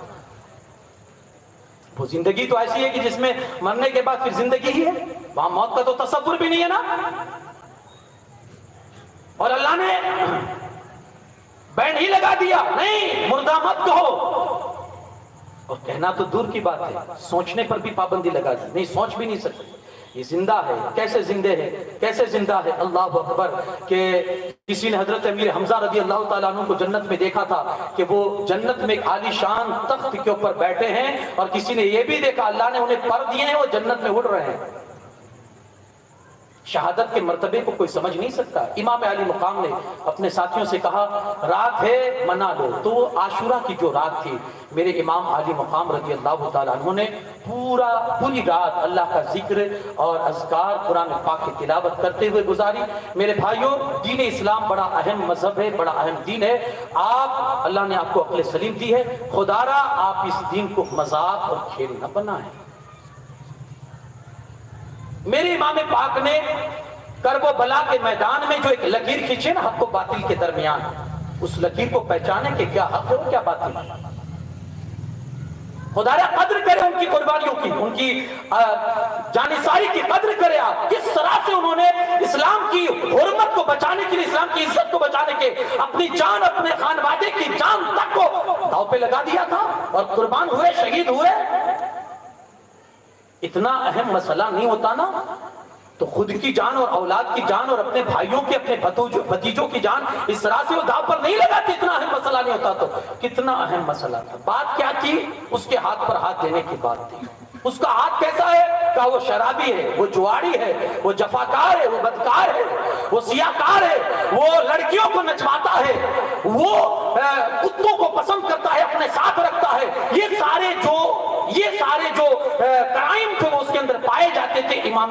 وہ زندگی تو ایسی ہے کہ جس میں مرنے کے بعد پھر زندگی ہی ہے، وہاں موت کا تو تصور بھی نہیں ہے نا۔ اور اللہ نے بینڈ ہی لگا دیا، نہیں مردہ مت کہو، اور کہنا تو دور کی بات ہے، سوچنے پر بھی پابندی لگا دی، نہیں سوچ بھی نہیں سکتے۔ یہ زندہ ہے، کیسے زندہ ہے، کیسے زندہ ہے، اللہ اکبر۔ کہ کسی نے حضرت امیر حمزہ رضی اللہ تعالیٰ عنہ کو جنت میں دیکھا تھا کہ وہ جنت میں ایک عالی شان تخت کے اوپر بیٹھے ہیں، اور کسی نے یہ بھی دیکھا اللہ نے انہیں پر دیے ہیں، وہ جنت میں اڑ رہے ہیں۔ شہادت کے مرتبے کو کوئی سمجھ نہیں سکتا۔ امام علی مقام نے اپنے ساتھیوں سے کہا رات ہے منا لو، تو وہ عاشورہ کی جو رات تھی میرے امام علی مقام رضی اللہ تعالیٰ عنہ نے پوری رات اللہ کا ذکر اور اذکار قرآن پاک کی تلاوت کرتے ہوئے گزاری۔ میرے بھائیوں، دین اسلام بڑا اہم مذہب ہے، بڑا اہم دین ہے۔ اللہ نے آپ کو عقل سلیم دی ہے، خدا را آپ اس دین کو مذاق اور کھیل نہ بنائیں۔ میرے امام پاک نے کرب و بلا کے میدان میں جو ایک لکیر کھینچے نا حق و باطل کے درمیان، اس لکیر کو پہچانے کہ کیا حق ہے اور کیا باطل ہے۔ خدا را قدر کرے ان کی قربانیوں کی، ان کی جانثاری کی قدر کرے۔ آپ کس طرح سے انہوں نے اسلام کی حرمت کو بچانے کے لیے، اسلام کی عزت کو بچانے کے اپنی جان، اپنے خانوادے کی جان تک کو داؤ پہ لگا دیا تھا اور قربان ہوئے، شہید ہوئے۔ اتنا اہم مسئلہ نہیں ہوتا نا تو خود کی جان اور اولاد کی جان اور اپنے بھائیوں کی، اپنے بھتیجوں کی جان اس طرح سے وہ داؤ پر نہیں لگاتی۔ اتنا اہم مسئلہ نہیں ہوتا تو کتنا اہم مسئلہ تھا۔ بات کیا تھی؟ اس کے ہاتھ پر ہاتھ دینے کی بات تھی۔ اس کا ہاتھ کیسا ہے؟ کہ وہ شرابی ہے، وہ جواری ہے، وہ جفاکار ہے، وہ بدکار ہے، وہ سیاکار ہے، وہ لڑکیوں کو نچواتا ہے، وہ کتوں کو پسند کرتا ہے، اپنے ساتھ رکھتا ہے۔ یہ سارے جو کرائم تھے وہ اس کے اندر پائے جاتے تھے۔ امام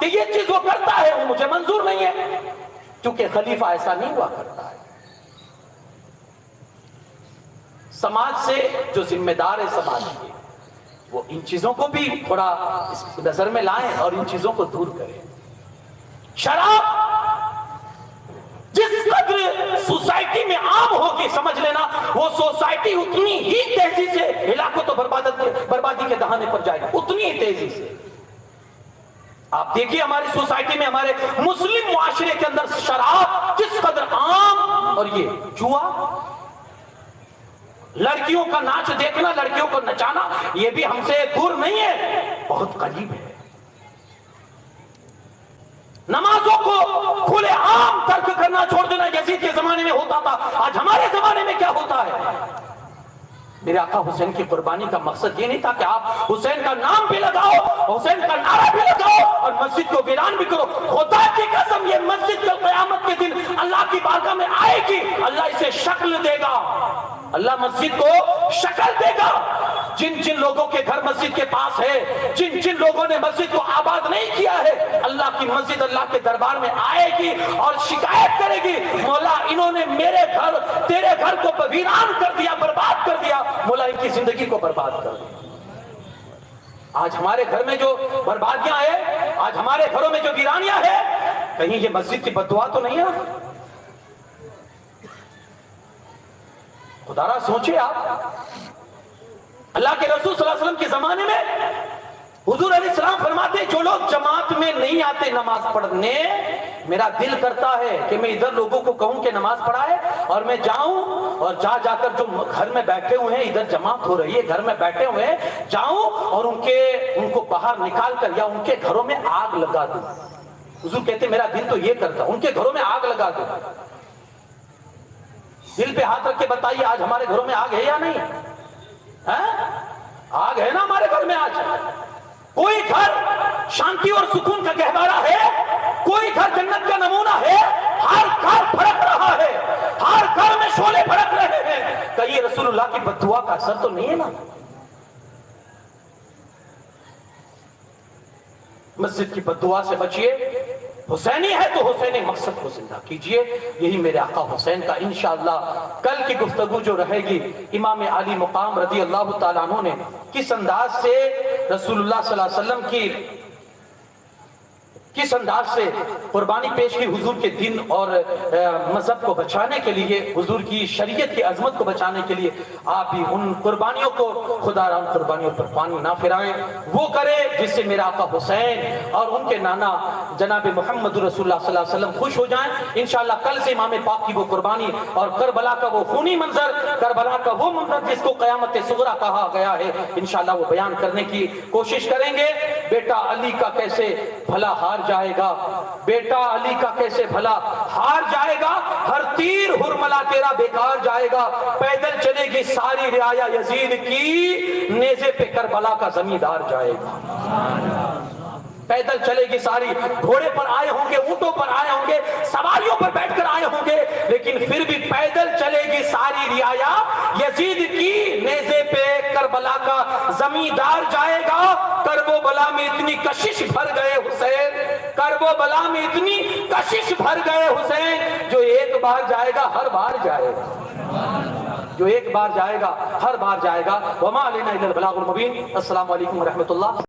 کہ یہ چیز وہ کرتا ہے، وہ مجھے منظور نہیں ہے، کیونکہ خلیفہ ایسا نہیں ہوا کرتا ہے۔ سماج سے جو ذمہ دار ہے سماج کے، وہ ان چیزوں کو بھی تھوڑا نظر میں لائیں اور ان چیزوں کو دور کریں۔ شراب جس قدر سوسائٹی میں عام ہوگی، سمجھ لینا وہ سوسائٹی اتنی ہی تیزی سے ہلاکت تو بربادی کے دہانے پر جائے گی، اتنی ہی تیزی سے۔ آپ دیکھیے ہماری سوسائٹی میں، ہمارے مسلم معاشرے کے اندر شراب کس قدر عام، اور یہ جوا، لڑکیوں کا ناچ دیکھنا، لڑکیوں کو نچانا، یہ بھی ہم سے دور نہیں ہے، بہت قریب ہے۔ نمازوں کو کھلے عام ترک کرنا، چھوڑ دینا، یزید کے زمانے میں ہوتا تھا، آج ہمارے زمانے میں کیا ہوتا ہے۔ میرے آقا حسین کی قربانی کا مقصد یہ نہیں تھا کہ آپ حسین کا نام بھی لگاؤ، حسین کا نعرہ بھی لگاؤ اور مسجد کو ویران بھی کرو۔ خدا کی قسم یہ مسجد کل قیامت کے دن اللہ کی بارگاہ میں آئے گی، اللہ اسے شکل دے گا، اللہ مسجد کو شکل دے گا۔ جن جن لوگوں کے گھر مسجد کے پاس ہے، جن جن لوگوں نے مسجد کو آباد نہیں کیا ہے، اللہ کی مسجد اللہ کے دربار میں آئے گی اور شکایت کرے گی، مولا انہوں نے میرے گھر، تیرے گھر کو ویران کر دیا، برباد کر دیا، مولا ان کی زندگی کو برباد کر دیا۔ آج ہمارے گھر میں جو بربادیاں ہیں، آج ہمارے گھروں میں جو ویرانیاں ہیں، کہیں یہ مسجد کی بددعا تو نہیں ہے؟ خدا را سوچے آپ، اللہ کے رسول صلی اللہ علیہ وسلم کے زمانے میں حضور علیہ السلام فرماتے جو لوگ جماعت میں نہیں آتے نماز پڑھنے، میرا دل کرتا ہے کہ میں ادھر لوگوں کو کہوں کہ نماز پڑھائے، اور میں جاؤں اور جا کر جو گھر میں بیٹھے ہوئے ہیں، ادھر جماعت ہو رہی ہے، گھر میں بیٹھے ہوئے ہیں، جاؤں اور ان کو باہر نکال کر یا ان کے گھروں میں آگ لگا دوں۔ حضور کہتے میرا دل تو یہ کرتا، ان کے گھروں میں آگ لگا دوں۔ دل پہ ہاتھ رکھ کے بتائیے آج ہمارے گھروں میں آگ ہے یا نہیں؟ آگ ہے نا ہمارے گھر میں آج؟ کوئی گھر شانتی اور سکون کا گہوارہ ہے؟ کوئی گھر جنت کا نمونہ ہے؟ ہر گھر بھڑک رہا ہے، ہر گھر میں شعلے بھڑک رہے ہیں، کہیں رسول اللہ کی بددعا کا اثر تو نہیں ہے نا؟ مسجد کی بددعا سے بچیے، حسینی ہے تو حسینی مقصد کو زندہ کیجئے. یہی میرے آقا حسین کا انشاءاللہ کل کی گفتگو جو رہے گی. امام علی مقام رضی اللہ تعالیٰ عنہ نے کس انداز سے رسول اللہ صلی اللہ علیہ وسلم کی کس انداز سے قربانی پیش کی حضور کے دین اور مذہب کو بچانے کے لیے, حضور کی شریعت کی عظمت کو بچانے کے لیے. آپ بھی ان قربانیوں کو خدا را ان قربانیوں پر پانی نہ پھرائیں, وہ کرے جس سے میرا آقا حسین اور ان کے نانا جناب محمد رسول اللہ صلی اللہ علیہ وسلم خوش ہو جائیں. انشاءاللہ کل سے امام پاک کی وہ قربانی اور کربلا کا وہ خونی منظر, کربلا کا وہ منظر جس کو قیامت صغریٰ کہا گیا ہے, انشاءاللہ وہ بیان کرنے کی کوشش کریں گے. بیٹا علی کا کیسے بھلا ہار جائے گا, بیٹا علی کا کیسے بھلا ہار جائے گا, ہر تیر ہرملا تیرا بیکار جائے گا. پیدل چلے گی ساری رعایا یزید کی, نیزے پہ کربلا کا زمیندار جائے گا. پیدل چلے گی ساری, گھوڑے پر آئے ہوں گے, اونٹوں پر آئے ہوں گے, سواریوں پر بیٹھ کر آئے ہوں گے, لیکن پھر بھی پیدل چلے گی ساری رعایا یزید کی, نیزے پہ کربلا کا زمیندار جائے گا. کرب و بلا میں اتنی کشش بھر گئے حسین, کرب و بلا میں اتنی کشش بھر گئے حسین, جو ایک بار جائے گا ہر بار جائے گا, جو ایک بار جائے گا ہر بار جائے گا. وما علینا الا البلاغ المبین. السلام علیکم ورحمۃ اللہ.